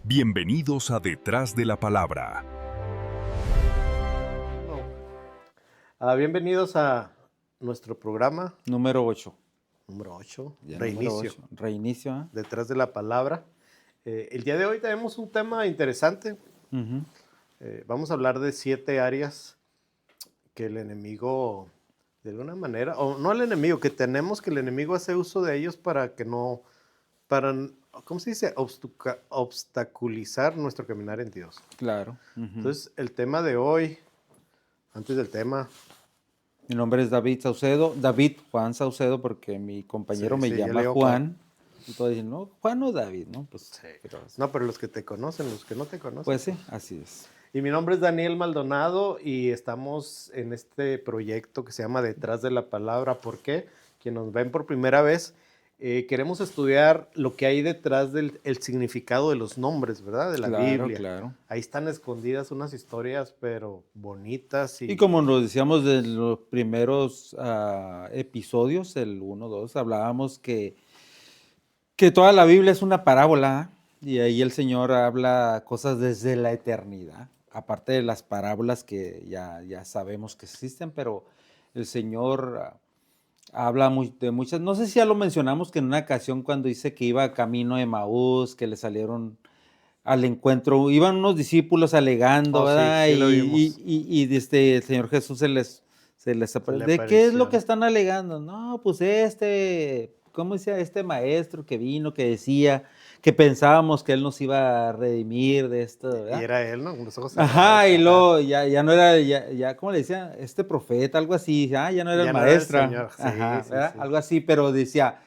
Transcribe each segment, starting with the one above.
Bienvenidos a Detrás de la Palabra. Bienvenidos a nuestro programa Número 8. número 8, Ya, Reinicio, número 8. Reinicio, ¿eh? Detrás de la Palabra. El día de hoy tenemos un tema interesante. Ujú. Vamos a hablar de 7 áreas que el enemigo, de alguna manera, o no el enemigo, que tenemos que el enemigo hace uso de ellos para que no, para, ¿cómo se dice? Obstaculizar nuestro caminar en Dios. Claro. Ujú. Entonces, el tema de hoy, antes del tema, Mi nombre es David Saucedo. David Juan Saucedo, porque mi compañero Sí, me sí, yo le llama digo Juan. Y todos dicen, no, Juan o David, ¿no? Pues, no, pero los que te conocen, los que no te conocen. pues sí, así es. Y mi nombre es Daniel Maldonado y estamos en este proyecto que se llama Detrás de la Palabra. ¿Por qué? Quienes nos ven por primera vez, queremos estudiar lo que hay detrás del el significado de los nombres, ¿verdad? De la Claro, Biblia. claro. Ahí están escondidas unas historias, pero bonitas. Y como nos decíamos de los primeros episodios, el 1, 2, hablábamos que toda la Biblia es una parábola, ¿eh? Y ahí el Señor habla cosas desde la eternidad, aparte de las parábolas que ya sabemos que existen, pero el Señor habla de muchas, no sé si ya lo mencionamos, que en una ocasión cuando dice que iba camino de Emaús, que le salieron al encuentro, iban unos discípulos alegando, Oh, sí, ¿verdad? sí lo vimos. El Señor Jesús ¿de apareció, qué es lo ¿no? que están alegando? No, pues ¿cómo decía? Este maestro que vino, que decía que pensábamos que él nos iba a redimir de esto, Y ¿verdad? era él, ¿no? Con los ojos cerrados. Ajá, y Ajá. luego ya no era, ya, ¿cómo le decía? Este profeta, algo así, ya no era Ya el no era el maestro. Señor. Sí, Ajá, sí, ¿verdad? sí. Algo así, pero decía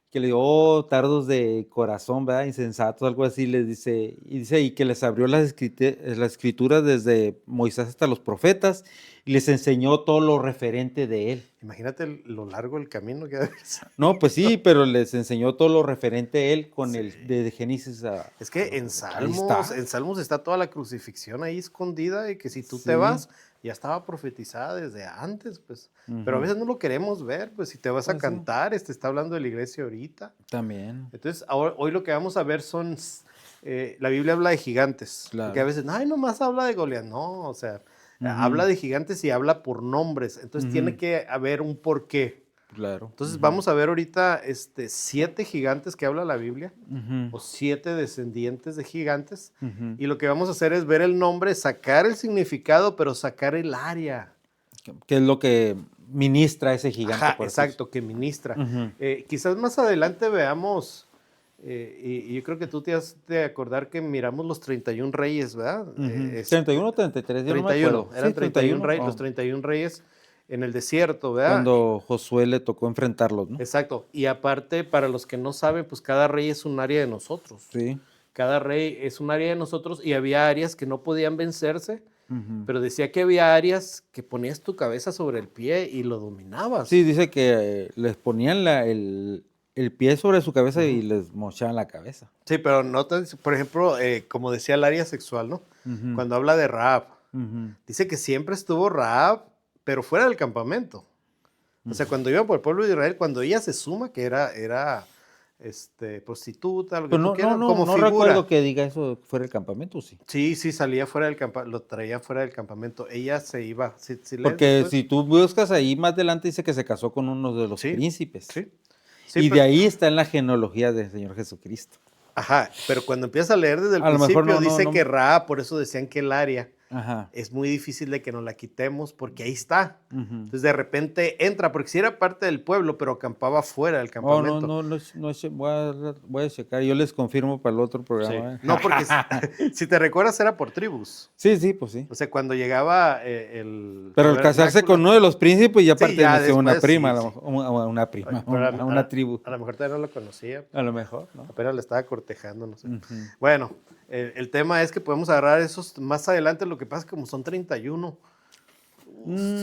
que le dio "Oh, tardos de corazón, ¿verdad? Insensatos", algo así, les dice, y que les abrió las escrituras desde Moisés hasta los profetas, y les enseñó todo lo referente de él. Imagínate lo largo del camino que ha de haber sido. No, pues sí, pero les enseñó todo lo referente a él con Sí. de Génesis a... Es que en Ahí Salmos, está. en Salmos está toda la crucifixión ahí escondida y que si tú te Sí. vas, ya estaba profetizada desde antes, pues. Pero a Ujú. veces no lo queremos ver, pues si te vas a Pues sí. cantar, está hablando de la iglesia ahorita. También, Entonces, hoy lo que vamos a ver son, la Biblia habla de gigantes, porque claro. a veces, ay, nomás habla de Goliat, no, o sea, Ujú. habla de gigantes y habla por nombres, entonces tiene Ujú. que haber un porqué. Claro. Entonces Ujú. vamos a ver ahorita 7 gigantes que habla la Biblia, Ujú. o 7 descendientes de gigantes. Ujú. Y lo que vamos a hacer es ver el nombre, sacar el significado, pero sacar el área. ¿Qué es lo que ministra ese gigante? Ajá, por así exacto, que ministra. Ujú. Quizás más adelante veamos, y yo creo que tú te has de acordar que miramos los 31 reyes, ¿verdad? Ujú. 31 o 33, yo no me 31, acuerdo. eran Sí, 31 reyes, oh, los 31 reyes en el desierto, ¿verdad? cuando Josué le tocó enfrentarlos, ¿no? Exacto. Y aparte, para los que no saben, pues cada rey es un área de nosotros. Sí. Cada rey es un área de nosotros y había áreas que no podían vencerse, Ujú. pero decía que había áreas que ponías tu cabeza sobre el pie y lo dominabas. Sí, dice que les ponían el pie sobre su cabeza y les mochaban la cabeza. Sí, pero notas, por ejemplo, como decía el área sexual, ¿no? Ujú. Cuando habla de Rahab, Ujú. dice que siempre estuvo Rahab, pero fuera del campamento. O sea, cuando iba por el pueblo de Israel, cuando ella se suma que era prostituta, lo que Pero tú quieras, como no figura. recuerdo que diga eso fuera del campamento, sí. Sí, salía fuera del campamento, lo traía fuera del campamento. Ella se iba. Sí, lees Porque después. si tú buscas ahí más adelante dice que se casó con uno de los Sí, príncipes. Sí. Sí, Y de pero, ahí está en la genealogía del Señor Jesucristo. ajá, pero cuando empiezas a leer desde el A lo mejor principio, no, dice que Ra, por eso decían que el área Ajá. es muy difícil de que nos la quitemos porque ahí está. Ujú. Entonces de repente entra, porque si era parte del pueblo, pero acampaba fuera del Oh, campamento. voy a checar. Yo les confirmo para el otro Sí. programa. ¿Eh? No, porque si te recuerdas era por tribus. Sí, pues sí. O sea, cuando llegaba el Pero al casarse con uno de los príncipes ya Sí, ya perteneció a una después, prima, sí, a lo sí. mejor, a una prima, Pero a una tribu. a lo mejor todavía no lo conocía. A lo mejor, ¿no? Apenas le estaba cortejando, no sé. Ujú. Bueno, el tema es que podemos agarrar esos más adelante. Lo que pasa es que como son 31,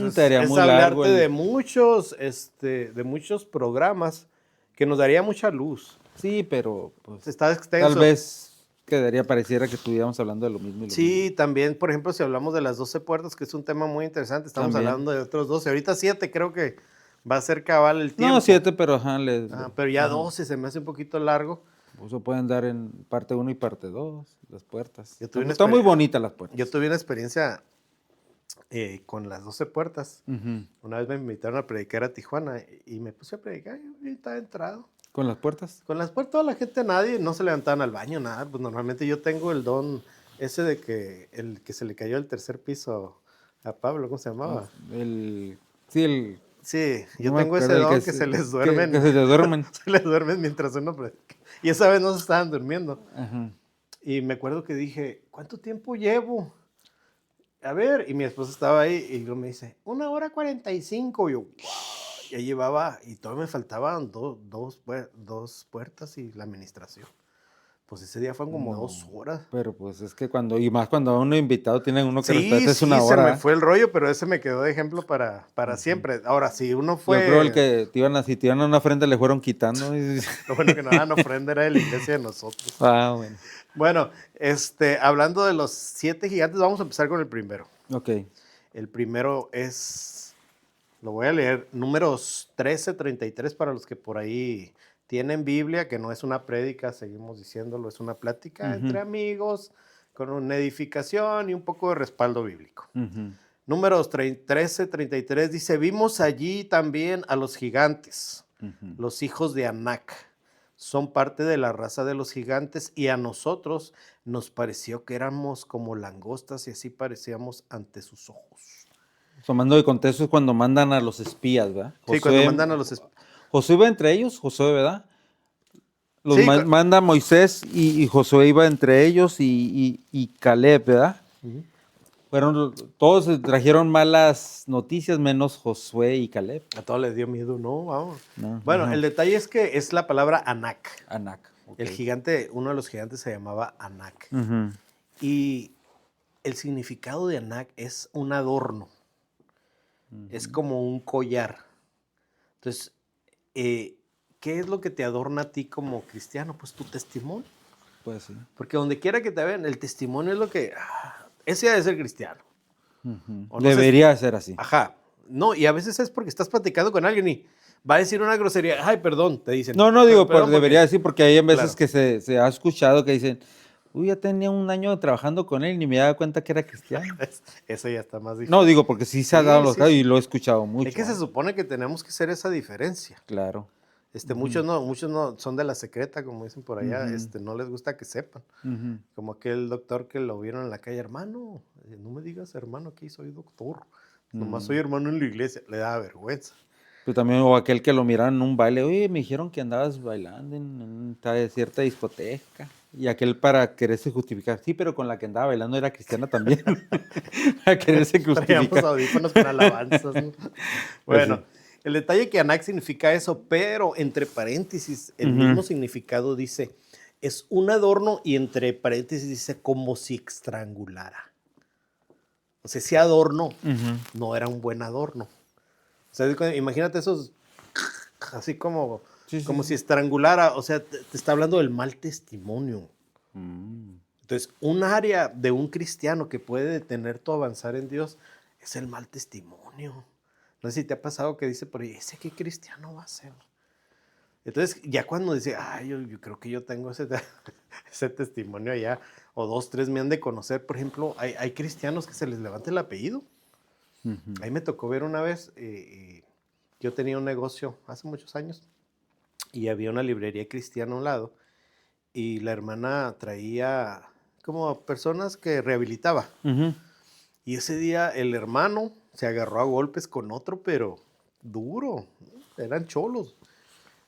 Estaría es muy hablarte largo de muchos programas que nos daría mucha luz. Sí, pero pues, Está extenso. tal vez pareciera que estuviéramos hablando de lo mismo. Y lo Sí, mismo. también, por ejemplo, si hablamos de las 12 puertas, que es un tema muy interesante, estamos También. hablando de otros 12. Ahorita 7 creo que va a ser cabal el tiempo. No, 7, pero ajá. Pero ya ajá. 12 se me hace un poquito largo. Eso pueden dar en parte 1 y parte 2, las puertas. Yo tuve una Están muy experien- bonitas las puertas. Yo tuve una experiencia con las 12 puertas. Ujú. Una vez me invitaron a predicar a Tijuana y me puse a predicar y estaba entrado. ¿Con las puertas? Con las puertas, toda la gente, nadie, no se levantaban al baño, nada. Pues normalmente yo tengo el don ese de que el que se le cayó el tercer piso a Pablo, ¿cómo se llamaba? Sí, Sí, yo no me tengo ese acuerdo, don que se les duermen. Que se les duermen. Se les duermen mientras uno predica. Y esa vez no se estaban durmiendo. Ajá. Y me acuerdo que dije, ¿cuánto tiempo llevo? A ver, y mi esposa estaba ahí y luego me dice, 1:45. Y yo, wow, ya llevaba, y todavía me faltaban dos puertas y la administración. Pues ese día fueron como No, 2 horas. Pero pues es que y más cuando a uno invitado tienen uno que Sí, respeta es sí, una se hora. me fue el rollo, pero ese me quedó de ejemplo para siempre. Ahora, si uno Yo creo el fue, que si te iban a una ofrenda le fueron quitando. lo bueno que no daban ofrenda era de la iglesia de nosotros. Bueno. Bueno, hablando de los 7 gigantes, vamos a empezar con el primero. Ok. El primero es, lo voy a leer, Números 13:33 para los que por ahí tienen Biblia, que no es una prédica, seguimos diciéndolo, es una plática entre amigos, con una edificación y un poco de respaldo bíblico. Números 13:33 dice, vimos allí también a los gigantes, los hijos de Anac. Son parte de la raza de los gigantes y a nosotros nos pareció que éramos como langostas y así parecíamos ante sus ojos. Tomando de contexto es cuando mandan a los espías, ¿verdad? Sí, cuando mandan a los Josué iba entre ellos, Josué, ¿verdad? Los Sí, manda Moisés y Josué iba entre ellos y Caleb, ¿verdad? Todos trajeron malas noticias menos Josué y Caleb. A todos les dio miedo, ¿no? Vamos. No, Bueno, ajá. el detalle es que es la palabra Anac. Anac. Ok. El gigante, uno de los gigantes se llamaba Anac. Ujú. Y el significado de Anac es un adorno. Es como un collar. Entonces, ¿qué es lo que te adorna a ti como cristiano? Pues tu testimonio. Pues sí. Porque donde quiera que te vean, el testimonio es lo que... ese ha de ser cristiano. Ujú. O no sé Debería ser así. Ajá. No, y a veces es porque estás platicando con alguien y va a decir una grosería. Ay, perdón, te dicen. No, digo, Perdón, debería decir, porque hay en veces Claro. que se ha escuchado que dicen, uy, ya tenía un año trabajando con él y ni me daba cuenta que era cristiano. Eso ya está más difícil. No, digo, porque sí se ha dado los sí, casos sí. y lo he escuchado mucho. Es que se supone que tenemos que hacer esa diferencia. Claro. Muchos no son de la secreta, como dicen por allá, no les gusta que sepan. Ujú. Como aquel doctor que lo vieron en la calle, hermano, no me digas hermano, aquí soy doctor. Nomás soy hermano en la iglesia. Le da vergüenza. Pero también, o aquel que lo miraron en un baile, oye, me dijeron que andabas bailando en cierta discoteca. Y aquel para quererse justificar, sí, pero con la que andaba bailando era cristiana también. Para quererse Traíamos justificar. audífonos con alabanzas, ¿no? Bueno, sí. el detalle que Anac significa eso, pero entre paréntesis, el mismo significado dice, es un adorno y entre paréntesis dice como si estrangulara. O sea, ese adorno no era un buen adorno. O sea, imagínate esos, así como, como si estrangulara, o sea, te está hablando del mal testimonio. Entonces, un área de un cristiano que puede detener tu avanzar en Dios es el mal testimonio. No sé si te ha pasado que dice por ahí, ¿ese qué cristiano va a ser? Entonces, ya cuando dice, ay, yo creo que yo tengo ese testimonio allá, o 2, 3 me han de conocer, por ejemplo, hay cristianos que se les levanta el apellido. Ahí me tocó ver una vez, yo tenía un negocio hace muchos años y había una librería cristiana a un lado y la hermana traía como personas que rehabilitaba. Y ese día el hermano se agarró a golpes con otro, pero duro, eran cholos.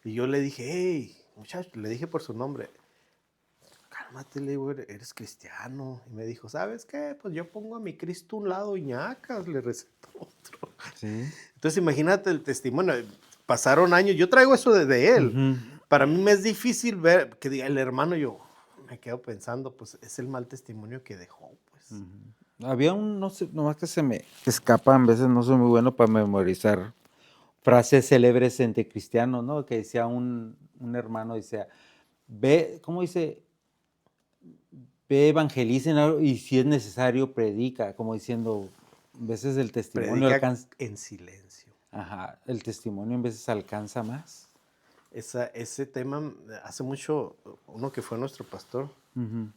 Y yo le dije, hey, muchacho, le dije por su nombre, cálmate, le digo, eres cristiano. Y me dijo, ¿sabes qué? Pues yo pongo a mi Cristo a un lado y ñacas, le recetó otro. Sí. Entonces imagínate el testimonio, pasaron años, yo traigo eso de él. Para mí me es difícil ver que diga el hermano, yo me quedo pensando, pues es el mal testimonio que dejó, pues. Había no sé, nomás que se me escapan, a veces no soy muy bueno para memorizar frases célebres entre cristianos, ¿no? Que decía un hermano, decía, ve, ¿cómo dice? Ve, evangelicen y si es necesario, predica, como diciendo, a veces el testimonio Predica alcanza. en silencio. Ajá, el testimonio en veces alcanza más. ese tema, hace mucho, uno que fue nuestro pastor, Ujú,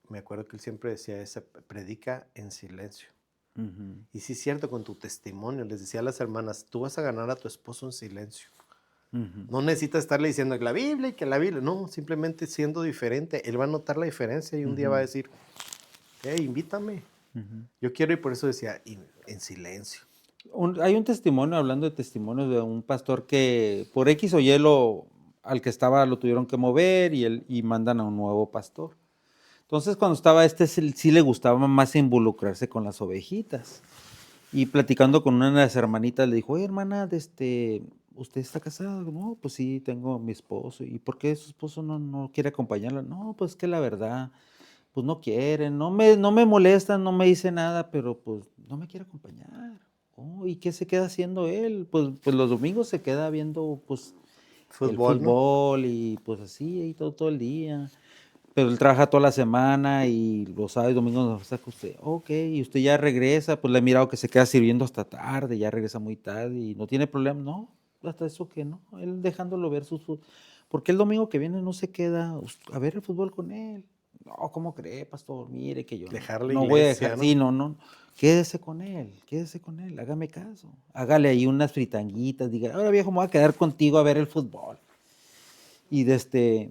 me acuerdo que él siempre decía predica en silencio. ujú, Y sí es cierto, con tu testimonio, les decía a las hermanas, tú vas a ganar a tu esposo en silencio. ujú, No necesitas estarle diciendo que la Biblia y que la Biblia, no, simplemente siendo diferente, él va a notar la diferencia y un día va a ujú, decir, hey, invítame, ujú. yo quiero, y por eso decía, en silencio. Hay un testimonio, hablando de testimonios, de un pastor que por X o Y al que estaba lo tuvieron que mover y mandan a un nuevo pastor. Entonces, cuando estaba sí le gustaba más involucrarse con las ovejitas. Y platicando con una de las hermanitas, le dijo, oye, hermana, ¿usted está casada? No, pues sí, tengo mi esposo. ¿Y por qué su esposo no quiere acompañarla? No, pues que la verdad, pues no quiere, no me molesta, no me dice nada, pero pues no me quiere acompañar. Oh, ¿y qué se queda haciendo él? Pues los domingos se queda viendo pues el Fútbol, ¿no? fútbol y pues así, y todo el día. Pero él trabaja toda la semana y los sábados y domingos nos saca usted. Ok, y usted ya regresa, pues le he mirado que se queda sirviendo hasta tarde, ya regresa muy tarde y no tiene problema. No, hasta eso que no, él dejándolo ver porque el domingo que viene no se queda a ver el fútbol con él. No, ¿cómo cree, pastor? Mire que yo Dejar la no voy a iglesia, dejar, ¿no? sí, no. Quédese con él, hágame caso. Hágale ahí unas fritanguitas, diga, ahora viejo, me voy a quedar contigo a ver el fútbol. Y ¿de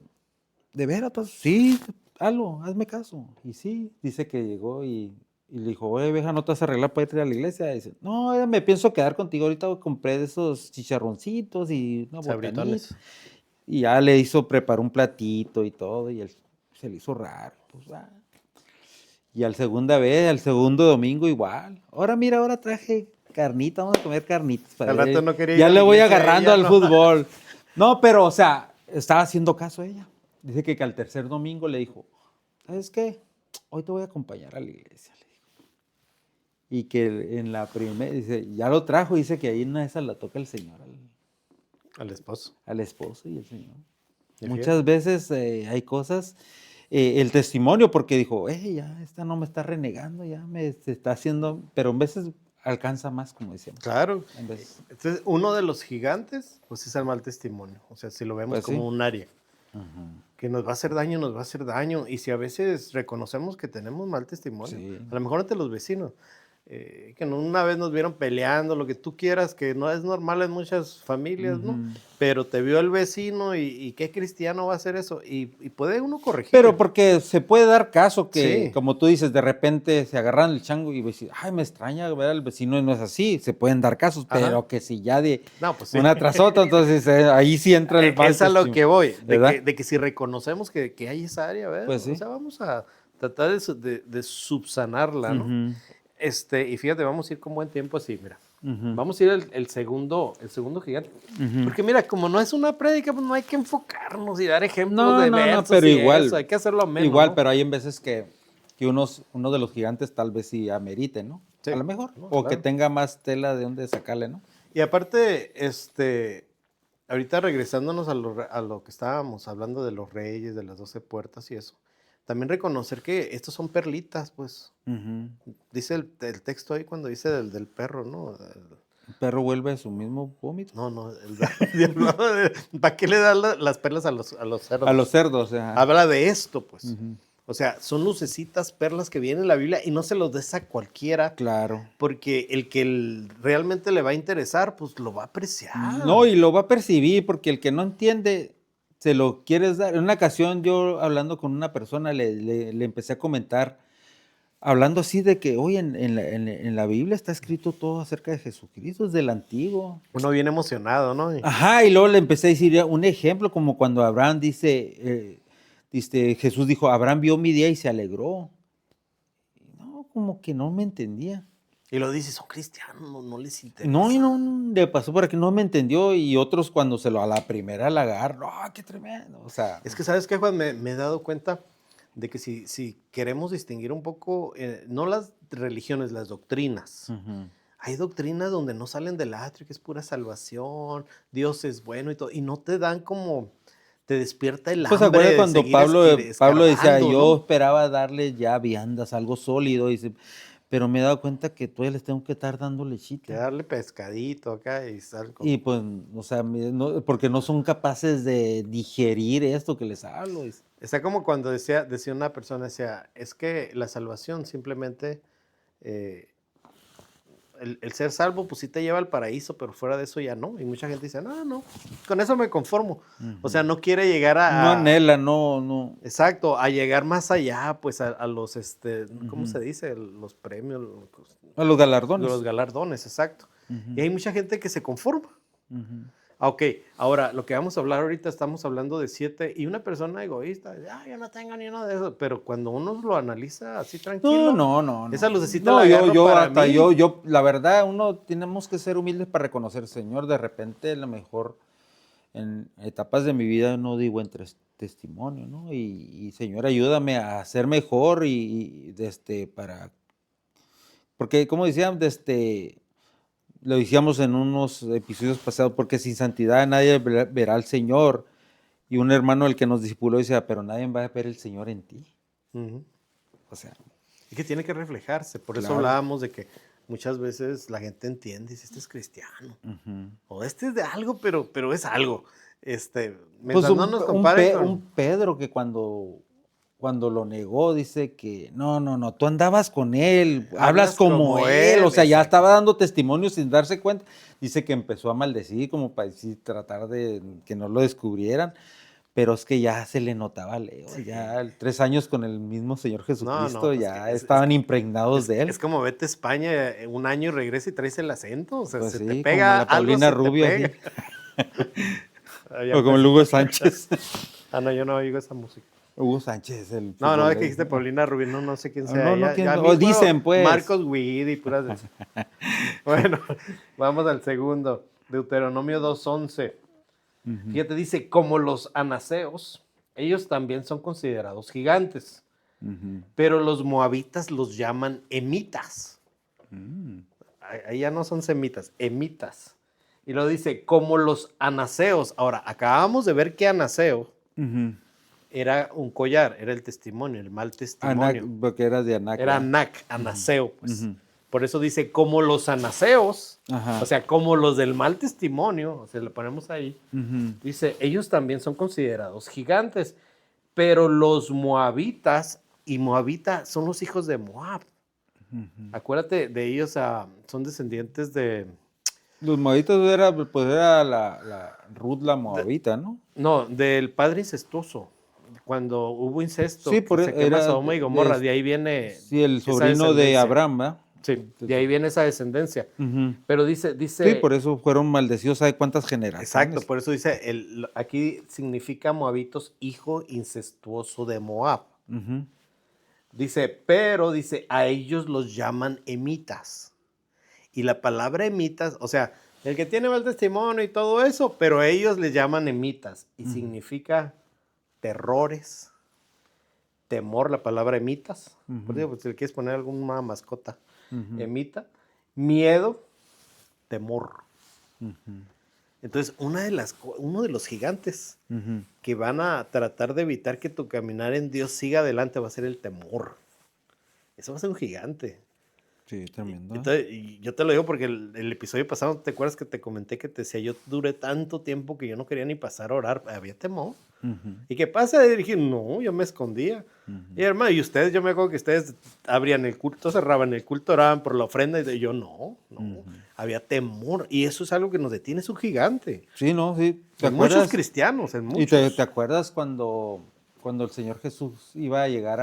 veras, pues? Sí, hazme caso. Y sí, dice que llegó y le dijo, oye, vieja, ¿no te vas a arreglar para irte a la iglesia? Y dice, no, me pienso quedar contigo. Ahorita compré de esos chicharroncitos y una botanita. Sabritones. Y ya preparó un platito y todo, y él se le hizo raro. Pues, Y al segundo domingo igual. Ahora mira, ahora traje carnita, vamos a comer carnitas. Al rato no quería ir Ya a le la voy iglesia agarrando ella, al ¿no? fútbol. No, pero, o sea, estaba haciendo caso a ella. Dice que al tercer domingo le dijo, ¿sabes qué? Hoy te voy a acompañar a la iglesia, le dijo. Y que en la primera, dice, ya lo trajo, dice que ahí en una de esas la toca el Señor Al esposo. al esposo y el Señor. ¿Y fíjate? Muchas veces hay cosas, el testimonio, porque dijo, ya, esta no me está renegando, ya se está haciendo, pero en veces alcanza más, como decíamos. Claro. En veces, Entonces, uno de los gigantes, pues es el mal testimonio. O sea, si lo vemos pues sí. como un área Ajá, que nos va a hacer daño, nos va a hacer daño. Y si a veces reconocemos que tenemos mal testimonio, sí. a lo mejor ante los vecinos, que una vez nos vieron peleando, lo que tú quieras, que no es normal en muchas familias, ¿no? Ujú. Pero te vio el vecino y ¿qué cristiano va a hacer eso? Y puede uno Pero corregir. porque se puede dar caso que, Sí. como tú dices, de repente se agarran el chango y decir, ay, me extraña ver al vecino y no es así. Se pueden dar casos, Ajá. pero que si ya de No, pues sí. una tras otra, entonces ahí sí entra el mal Es a lo testimonio, que voy, ¿verdad? de que si reconocemos que hay esa área, ¿verdad? Pues O sí. sea, vamos a tratar de subsanarla, ¿no? Ujú, Y fíjate, vamos a ir con buen tiempo así, mira. ujú, Vamos a ir el segundo gigante. ujú. Porque mira, como no es una prédica, pues no hay que enfocarnos y dar ejemplos No, de no, no, versos pero y eso, hay que hacerlo menos, igual, ¿no? pero hay en veces que uno de los gigantes tal vez sí amerite, ¿no? A Sí, lo mejor, no, o que claro. tenga más tela de dónde sacarle, ¿no? Y aparte, ahorita regresándonos a lo que estábamos hablando de los reyes, de las 12 puertas y eso, también reconocer que estos son perlitas, pues. Ujú. Dice el texto ahí cuando dice del perro, ¿no? El perro vuelve a su mismo vómito. No, no, diablo, ¿para qué le das las perlas a los cerdos? A los cerdos, ajá. Habla de esto, pues. Ujú. O sea, son lucecitas, perlas que vienen en la Biblia y no se los des a cualquiera, Claro. porque el que realmente le va a interesar, pues lo va a apreciar. No, y lo va a percibir porque el que no entiende, se lo quieres dar. En una ocasión yo hablando con una persona le empecé a comentar, hablando así de que, oye, en la Biblia está escrito todo acerca de Jesucristo, es del antiguo. Uno viene emocionado, ¿no? Ajá, y luego le empecé a decir un ejemplo, como cuando Abraham dice, Jesús dijo, Abraham vio mi día y se alegró. Y no, como que no me entendía. Y lo dice, son cristianos, no les No, y interesa. no, le pasó por aquí, no me entendió, y otros cuando a la primera la agarró, ¡ah, qué tremendo! O sea, Es que, ¿sabes qué, Juan? Me he dado cuenta de que si queremos distinguir un poco, no las religiones, las doctrinas. ujú. Hay doctrinas donde no salen del atrio, que es pura salvación, Dios es bueno y todo, y no te dan como, te despierta el Pues hambre acuérdate de cuando seguir Pablo decía, escarbando, yo ¿no? esperaba darle ya viandas, algo sólido, dice, pero me he dado cuenta que todavía les tengo que estar dando Que lechita. darle pescadito acá y sal con... Y pues, o sea, porque no son capaces de digerir esto que les hablo. Está como cuando decía una persona, decía, es que la salvación simplemente, eh, el ser salvo, pues sí te lleva al paraíso, pero fuera de eso ya no. Y mucha gente dice, no, no, con eso me conformo. O sea, no quiere llegar No anhela, no. exacto, a llegar más allá, pues a los, ¿cómo Ujú. se dice? Los premios, A los galardones. los galardones, exacto. Ujú, Y hay mucha gente que se conforma. ujú. Ok, ahora lo que vamos a hablar ahorita, estamos hablando de 7 y una persona egoísta, yo no tengo ni uno de esos, pero cuando uno lo analiza así tranquilo, No. esa lucecita No, la agarro yo para hasta mí. la verdad, uno tenemos que ser humildes para reconocer, Señor, de repente a lo mejor en etapas de mi vida no di buen testimonio, ¿no? Y Señor, ayúdame a ser mejor porque como decían, lo decíamos en unos episodios pasados, porque sin santidad nadie verá al Señor. Y un hermano el que nos discipuló decía, pero nadie va a ver el Señor en ti. Ujú. O sea, Y que tiene que reflejarse, por eso claro. hablábamos de que muchas veces la gente entiende, dice, este es cristiano, Ujú. o este es de algo, pero es algo. Pues Mientras no nos comparen con... un Pedro que cuando lo negó dice que no, tú andabas con él, hablas Hablas como como él, o él, sea, ya exacto. estaba dando testimonio sin darse cuenta. Dice que empezó a maldecir como para decir, tratar de que no lo descubrieran, pero es que ya se le notaba lejos, Sí. ya 3 años con el mismo Señor Jesucristo, No, pues que ya estaban impregnados es, de es él. como vete a España un año y regresa y traes el acento, o sea, Pues se te sí, como pega la algo, Paulina se te Rubio, pega. así, Ya o como el empezó. Hugo Sánchez. Ah, no, yo no oigo esa música. Hugo Sánchez, el No, es que futbolero. dijiste Paulina Rubio, no sé quién sea No, ella. quién, Ya a mí o puro dicen pues. Marcos Witt y puras de esas. Bueno, vamos al segundo, Deuteronomio 2:11. Ujú, Fíjate, dice, como los anaseos, ellos también son considerados gigantes, ujú, pero los moabitas los llaman emitas. mm, Ahí ya no son semitas, emitas. Y lo dice, como los anaseos. Ahora, acabamos de ver que anaseo ujú. era un collar, era el testimonio, el mal Anac, testimonio. porque era de Anac, Era ¿verdad? anac, anaseo, pues. Ujú. Por eso dice, como los anaseos, Ajá. o sea, como los del mal testimonio, o sea, le ponemos ahí, Ujú, dice, ellos también son considerados gigantes, pero los moabitas, y moabita son los hijos de Moab. ujú. Acuérdate de ellos, son descendientes Los moabitas era la Ruth la moabita, ¿no? no, del padre incestuoso. Cuando hubo incesto, Sí, que se quema era Sodoma y Gomorra, de ahí viene sí, el esa sobrino de descendencia. Abraham, ¿verdad? Sí, de ahí viene esa descendencia. Ujú. Pero Sí, por dice, eso fueron maldecidos, ¿sabe cuántas exacto, generaciones? por eso dice, aquí significa moabitos, hijo incestuoso de Moab. Ujú, Dice, pero dice, a ellos los llaman emitas. Y la palabra emitas, o sea, el que tiene mal testimonio y todo eso, pero ellos le llaman emitas. Y ujú, significa terrores, temor, la palabra emitas. Por ujú, eso, pues, si le quieres poner alguna mascota, ujú, emita. Miedo, temor. ujú, Entonces, uno de los gigantes ujú. que van a tratar de evitar que tu caminar en Dios siga adelante va a ser el temor. Eso va a ser un gigante. Sí, tremendo. Entonces, y yo te lo digo porque el episodio pasado, ¿te acuerdas que te comenté que te decía, yo duré tanto tiempo que yo no quería ni pasar a orar, había temor? Ujú, ¿Y qué pasa? Y dije, no, yo me escondía. ujú, Y hermano, y ustedes, yo me acuerdo que ustedes abrían el culto, cerraban el culto, oraban por la ofrenda, y yo no, ujú. había temor. Y eso es algo que nos detiene, es un gigante. Sí, ¿no? Sí. ¿Te En muchos acuerdas? cristianos, en ¿Y muchos. te acuerdas cuando el Señor Jesús iba a llegar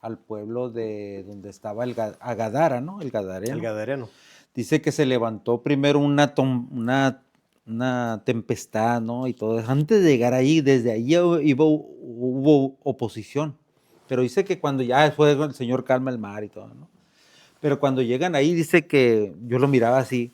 al pueblo de donde estaba a Gadara, ¿no? El El Gadareno. gadareno. Dice que se levantó primero una tempestad, ¿no? Y todo. Antes de llegar ahí, desde ahí hubo oposición. Pero dice que cuando ya fue el Señor calma el mar y todo, ¿no? Pero cuando llegan ahí, dice que yo lo miraba así.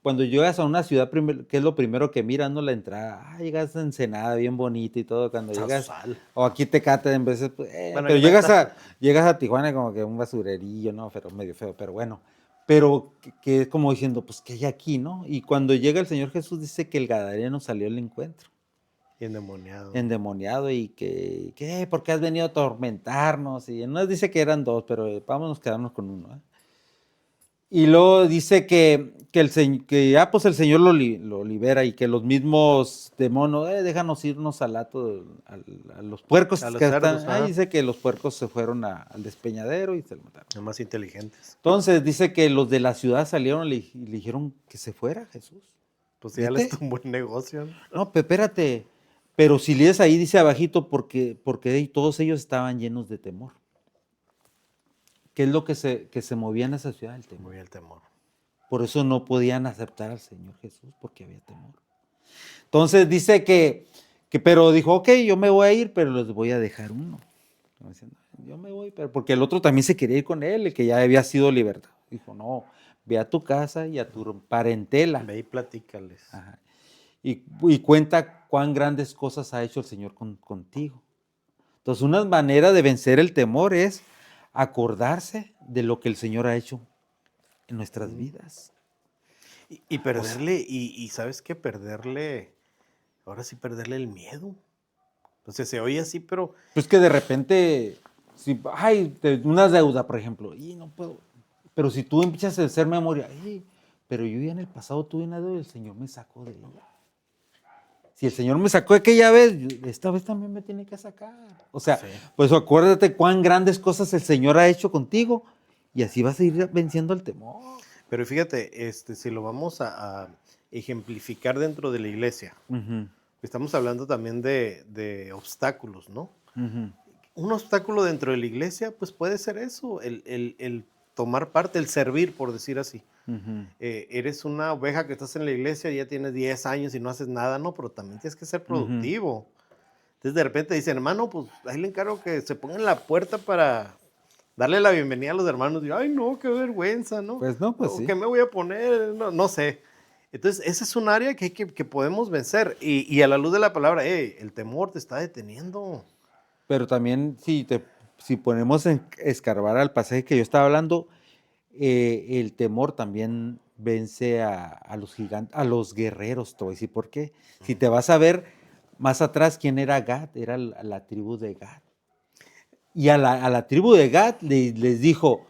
Cuando llegas a una ciudad, ¿qué es lo primero que miras? No, la entrada. Ah, llegas a Ensenada, bien bonita y todo. Cuando llegas, Sal. o aquí Tecate, en veces, Bueno, pero que no está. llegas a Tijuana como que un basurerillo, ¿no? Pero medio feo, pero bueno. Pero que es como diciendo, pues, ¿qué hay aquí, no? Y cuando llega el Señor Jesús, dice que el Gadareno salió al encuentro. Y endemoniado. endemoniado y que, ¿qué? ¿Por qué has venido a atormentarnos? Y nos dice que eran dos, pero vámonos a quedarnos con uno, ¿eh? Y luego dice pues el Señor lo libera y que los mismos demonios, déjanos irnos al hato, a los puercos A los que cerdos, están. Ahí ajá. dice que los puercos se fueron al despeñadero y se lo mataron. Los más inteligentes. Entonces dice que los de la ciudad salieron y le dijeron que se fuera Jesús. Pues ya les ¿Viste? tumbó el negocio, ¿no? No, espérate. Pero si lees ahí, dice abajito, porque todos ellos estaban llenos de temor. ¿Qué es lo que se movía en esa ciudad? El temor. Muy el temor. Por eso no podían aceptar al Señor Jesús, porque había temor. Entonces dice pero dijo, ok, yo me voy a ir, pero les voy a dejar uno. Como diciendo, yo me voy, pero porque el otro también se quería ir con él, el que ya había sido libertado. Dijo, no, ve a tu casa y a tu parentela. Ve y platícales. Ajá. Y cuenta cuán grandes cosas ha hecho el Señor contigo. Entonces, una manera de vencer el temor es acordarse de lo que el Señor ha hecho en nuestras vidas. Y perderle, y ¿sabes qué? Ahora sí perderle el miedo. Entonces se oye así, pero Pues que de repente, si hay una deuda, por ejemplo, y no puedo. Pero si tú empiezas a hacer memoria, pero yo ya en el pasado tuve una deuda y el Señor me sacó de ella. Si el Señor me sacó aquella vez, esta vez también me tiene que sacar. O sea, sí. pues acuérdate cuán grandes cosas el Señor ha hecho contigo y así vas a ir venciendo el temor. Pero fíjate, si lo vamos a ejemplificar dentro de la iglesia, Ujú, estamos hablando también de obstáculos, ¿no? ujú. Un obstáculo dentro de la iglesia, pues puede ser eso, el tomar parte, el servir, por decir así. Uh-huh. Eres una oveja que estás en la iglesia, ya tienes 10 años y no haces nada, no, pero también tienes que ser productivo. Entonces de repente dicen, hermano, pues ahí le encargo que se ponga en la puerta para darle la bienvenida a los hermanos. Y, ay, no, qué vergüenza, ¿no? Pues no, pues sí. ¿Qué me voy a poner? No sé. Entonces, ese es un área que podemos vencer. Y a la luz de la palabra, el temor te está deteniendo. Pero también si ponemos en escarbar al pasaje que yo estaba hablando, el temor también vence a los gigantes, a los guerreros, te voy a decir por qué. Si te vas a ver más atrás, ¿quién era Gad? Era la tribu de Gad. Y a la tribu de Gad les dijo,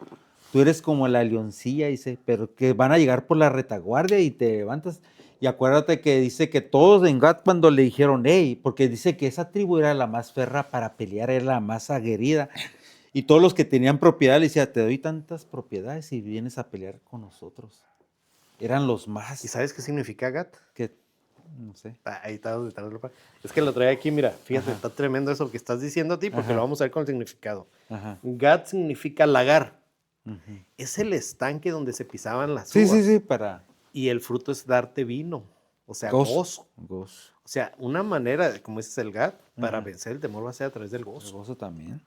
tú eres como la leoncilla, dice, pero que van a llegar por la retaguardia y te levantas. Y acuérdate que dice que todos en Gad cuando le dijeron, porque dice que esa tribu era la más ferra para pelear, era la más aguerrida. Y todos los que tenían propiedad le decían, te doy tantas propiedades y vienes a pelear con nosotros. Eran los más. ¿Y sabes qué significa Gat? Que, no sé. Ahí está detrás. Es que lo trae aquí, mira, fíjate, está tremendo eso que estás diciendo a ti, porque lo vamos a ver con el significado. Ajá. Gat significa lagar. Uh-huh. Es el estanque donde se pisaban las uvas. Sí, para... Y el fruto es darte vino, o sea, gozo. O sea, una manera, como dices el Gat, para vencer el temor va a ser a través del gozo. El gozo también.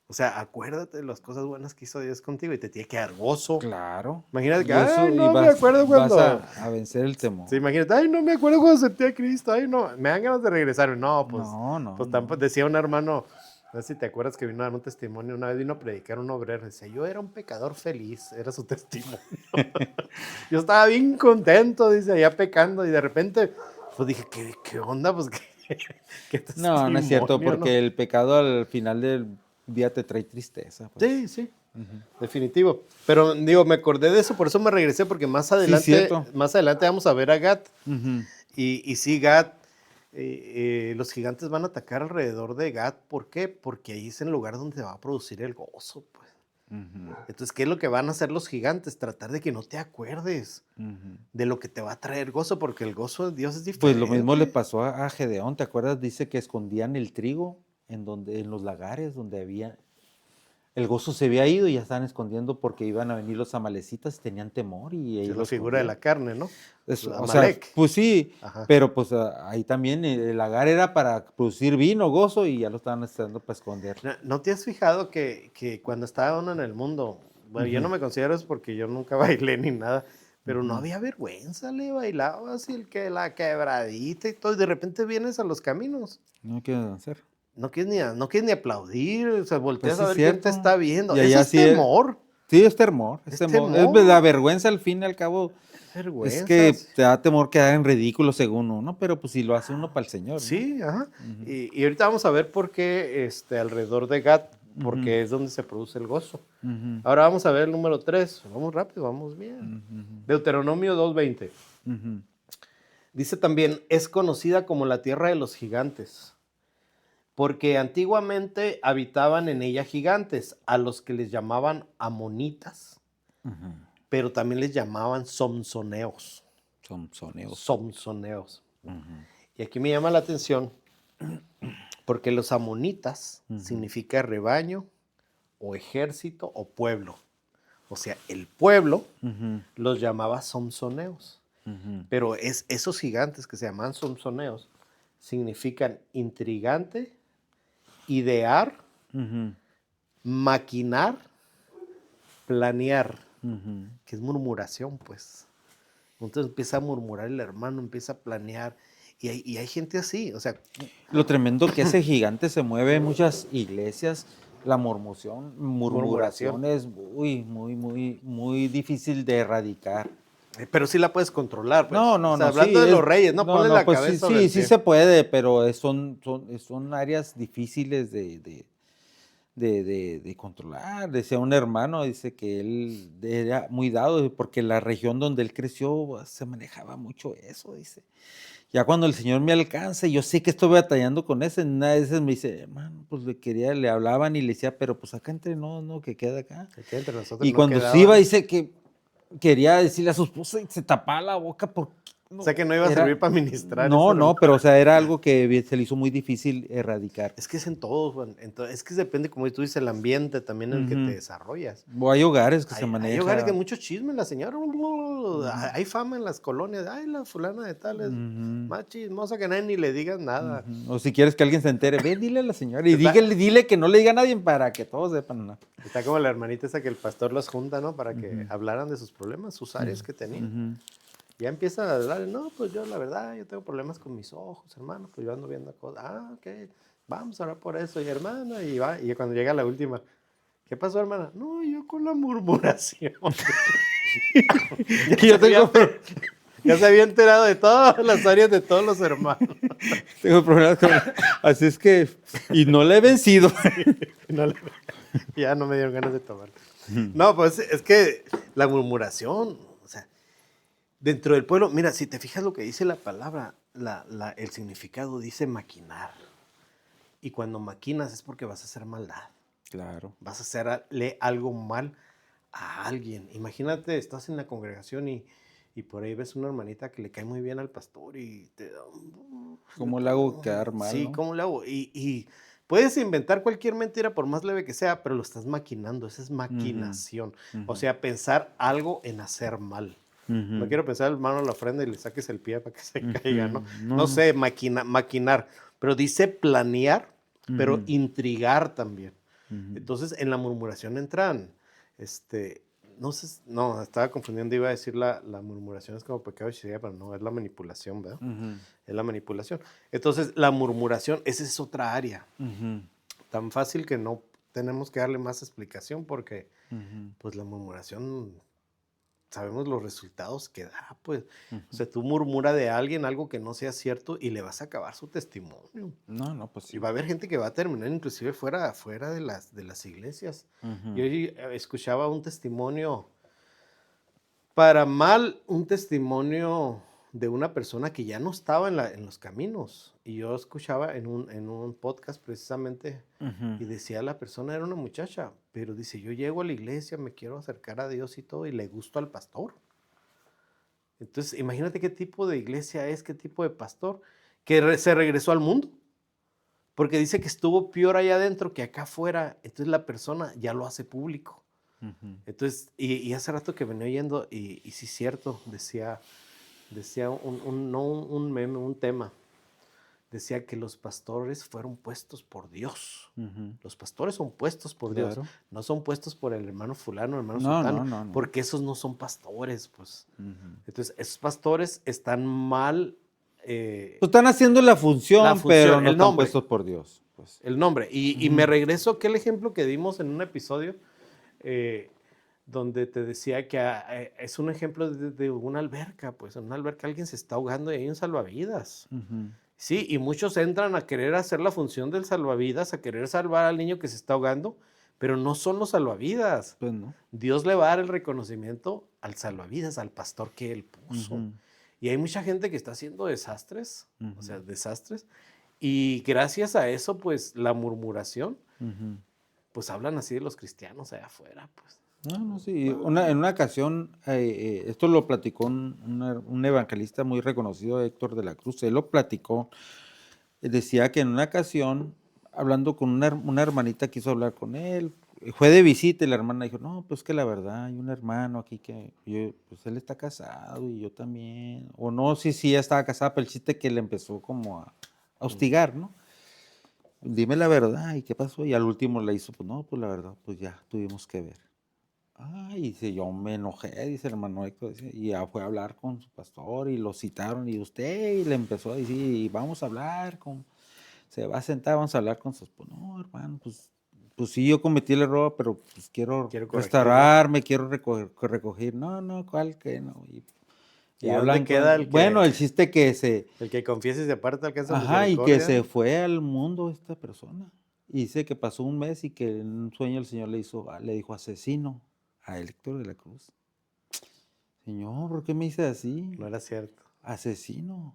O sea, acuérdate de las cosas buenas que hizo Dios contigo y te tiene que dar gozo. Claro. Imagínate que, no me acuerdo cuando... Vas a vencer el temor. Sí, imagínate, ay, no me acuerdo cuando sentí a Cristo, ay, no, me dan ganas de regresar. No, pues, pues tampoco, decía un hermano, no sé si te acuerdas que vino a dar un testimonio, una vez vino a predicar un obrero, decía, yo era un pecador feliz, era su testimonio. Yo estaba bien contento, dice, allá pecando, y de repente, pues dije, ¿qué onda? Pues, ¿qué testimonio? No es cierto, porque el pecado al final del día te trae tristeza. Pues. Sí. Definitivo. Pero digo, me acordé de eso, por eso me regresé, porque más adelante vamos a ver a Gat. Y sí, Gat, los gigantes van a atacar alrededor de Gat. ¿Por qué? Porque ahí es el lugar donde va a producir el gozo, pues. Entonces, ¿qué es lo que van a hacer los gigantes? Tratar de que no te acuerdes de lo que te va a traer gozo, porque el gozo de Dios es diferente. Pues lo mismo le pasó a Gedeón, ¿te acuerdas? Dice que escondían el trigo en los lagares donde había... El gozo se había ido y ya estaban escondiendo porque iban a venir los amalecitas, tenían temor y ellos... Es la figura de la carne, ¿no? O sea, pues sí, pero pues ahí también el lagar era para producir vino, gozo, y ya lo estaban haciendo para esconder. ¿No te has fijado que cuando estaba uno en el mundo, bueno, yo no me considero eso porque yo nunca bailé ni nada, pero no había vergüenza, le bailabas y la quebradita y todo, y de repente vienes a los caminos. No quiero hacer. No quieres ni aplaudir, o sea, volteas Pues a ver cierto. quién te está viendo. Y eso es temor. Sí, es temor. Es temor. Es la vergüenza al fin y al cabo. vergüenza. Es que te da temor quedar en ridículo según uno, pero pues si lo hace uno para el Señor, ¿no? Sí, ajá. Y ahorita vamos a ver por qué alrededor de Gad, porque es donde se produce el gozo. Ujú, Ahora vamos a ver el número 3. Vamos rápido, vamos bien. Deuteronomio 2:20. ujú. Dice también, es conocida como la tierra de los gigantes, porque antiguamente habitaban en ella gigantes, a los que les llamaban amonitas, Ujú. pero también les llamaban somsoneos. Son soneos. Somsoneos. Ujú, Y aquí me llama la atención, porque los amonitas significa rebaño, o ejército, o pueblo. O sea, el pueblo ujú, los llamaba somsoneos. ujú, Pero esos gigantes que se llaman somsoneos significan intrigante, idear, ujú, maquinar, planear, ujú. que es murmuración, pues. Entonces empieza a murmurar el hermano, empieza a planear. Y hay gente así, o sea, Lo tremendo que ese gigante se mueve en muchas iglesias, la murmuración. murmuración es muy difícil de erradicar. Pero sí la puedes controlar, pues. No, O no, sea, no, sí, hablando de los reyes, no, ponle la pues sí, cabeza sobre el sí pie. se puede, pero son áreas difíciles de controlar. Decía un hermano, dice que él era muy dado, porque la región donde él creció se manejaba mucho eso, dice. Ya cuando el Señor me alcance, yo sé que estoy batallando con eso, en una de esas me dice, hermano, pues le hablaban y le decía, pero pues acá entre no, que queda acá. Aquí entre nosotros Y no cuando se iba, quedaba. dice que quería decirle a su esposa y se tapaba la boca porque O sea que no iba a servir para ministrar ese hermano. no, pero o sea, era algo que se le hizo muy difícil erradicar. Es que es en todos, Juan. Es que depende, como tú dices, el ambiente también en el que te desarrollas. O hay hogares que se Hay hogares que manejan. mucho chisme, la señora. Hay fama en las colonias. Ay, la fulana de tal es más chismosa que nadie ni le digas nada. O si quieres que alguien se entere, ve, dile a la señora y Está- dile que no le diga a nadie para que todos sepan, ¿no? Está como la hermanita esa que el pastor los junta, ¿no? Para que hablaran de sus problemas, sus áreas que tenían. Ya empieza a hablar, no, pues yo la verdad, yo tengo problemas con mis ojos, hermano, pues yo ando viendo cosas. Ah, ok, vamos a hablar por eso. Y hermana, y va. Y cuando llega la última, ¿qué pasó, hermana? No, yo con la murmuración. Que yo tengo, Ya se había enterado de todas las áreas de todos los hermanos. tengo problemas con... Así es que... Y no le he vencido. No ya no me dieron ganas de tomar. No, pues es que la murmuración, o sea, dentro del pueblo, mira, si te fijas lo que dice la palabra, el significado dice maquinar. Y cuando maquinas es porque vas a hacer maldad. Claro. Vas a hacerle algo mal a alguien. Imagínate, estás en la congregación y por ahí ves una hermanita que le cae muy bien al pastor y te da ¿Cómo le hago quedar mal, sí, no? ¿cómo le hago? Y puedes inventar cualquier mentira por más leve que sea, pero lo estás maquinando, esa es maquinación. O sea, pensar algo en hacer mal. No quiero pensar el mano a la ofrenda y le saques el pie para que se caiga, ¿no? No sé, maquinar, pero dice planear, pero intrigar también. Entonces, en la murmuración entran, no sé, no, estaba confundiendo, iba a decir la murmuración es como pecado de Shiraya, pero no, es la manipulación, ¿verdad? Es la manipulación. Entonces, la murmuración, esa es otra área. Tan fácil que no tenemos que darle más explicación porque, pues, la murmuración, sabemos los resultados que da, pues. O sea, tú murmura de alguien algo que no sea cierto y le vas a acabar su testimonio. No, pues sí. Y va a haber gente que va a terminar inclusive fuera de las iglesias. Yo escuchaba un testimonio, para mal, un testimonio de una persona que ya no estaba en los caminos. Y yo escuchaba en un podcast precisamente y decía la persona, era una muchacha, pero dice, yo llego a la iglesia, me quiero acercar a Dios y todo, y le gusto al pastor. Entonces, imagínate qué tipo de iglesia es, qué tipo de pastor, que se regresó al mundo. Porque dice que estuvo peor allá adentro que acá afuera. Entonces la persona ya lo hace público. Entonces, y hace rato que venía oyendo, y sí es cierto, decía no un meme, un tema. Decía que los pastores fueron puestos por Dios. Los pastores son puestos por Dios. No son puestos por el hermano fulano, hermano sultano. No. Porque esos no son pastores, pues. Entonces, esos pastores están mal. Pues están haciendo la función, pero no el están nombre. puestos por Dios. Pues. El nombre. Y me regreso a aquel ejemplo que dimos en un episodio. donde te decía que es un ejemplo de una alberca, pues en una alberca alguien se está ahogando y hay un salvavidas. Ujú. Sí, y muchos entran a querer hacer la función del salvavidas, a querer salvar al niño que se está ahogando, pero no son los salvavidas. Pues no. Dios le va a dar el reconocimiento al salvavidas, al pastor que él puso. Ujú. Y hay mucha gente que está haciendo desastres, o sea, Ujú. desastres, y gracias a eso, pues la murmuración, Ujú. pues hablan así de los cristianos allá afuera, pues. No, no, sí. En una ocasión, esto lo platicó un evangelista muy reconocido, Héctor de la Cruz. Él lo platicó. Decía que en una ocasión, hablando con una hermanita, quiso hablar con él. Fue de visita y la hermana dijo, no, pues que la verdad, hay un hermano aquí pues él está casado y yo también. O no, sí, ya estaba casada, pero el chiste que le empezó como a hostigar, ¿no? Dime la verdad, ¿y qué pasó? Y al último le hizo, pues no, pues la verdad, pues ya tuvimos que ver. Ay, dice, yo me enojé, dice el hermano Héctor, dice, y ya fue a hablar con su pastor y lo citaron y usted, y le empezó a decir, y vamos a hablar, se va a sentar, vamos a hablar con su esposo. No, hermano, pues sí, yo cometí el error, pero pues quiero Quiero corregirlo. restaurarme, quiero recoger. No, ¿cuál que no? Y ¿Y dónde hablan queda bueno, el chiste que el que confiesa y se aparta alcanza ajá, y que misericordia? se fue al mundo esta persona. Y dice que pasó un mes y que en un sueño el Señor le dijo asesino a Héctor de la Cruz. Señor, ¿por qué me dice así? No era cierto. Asesino.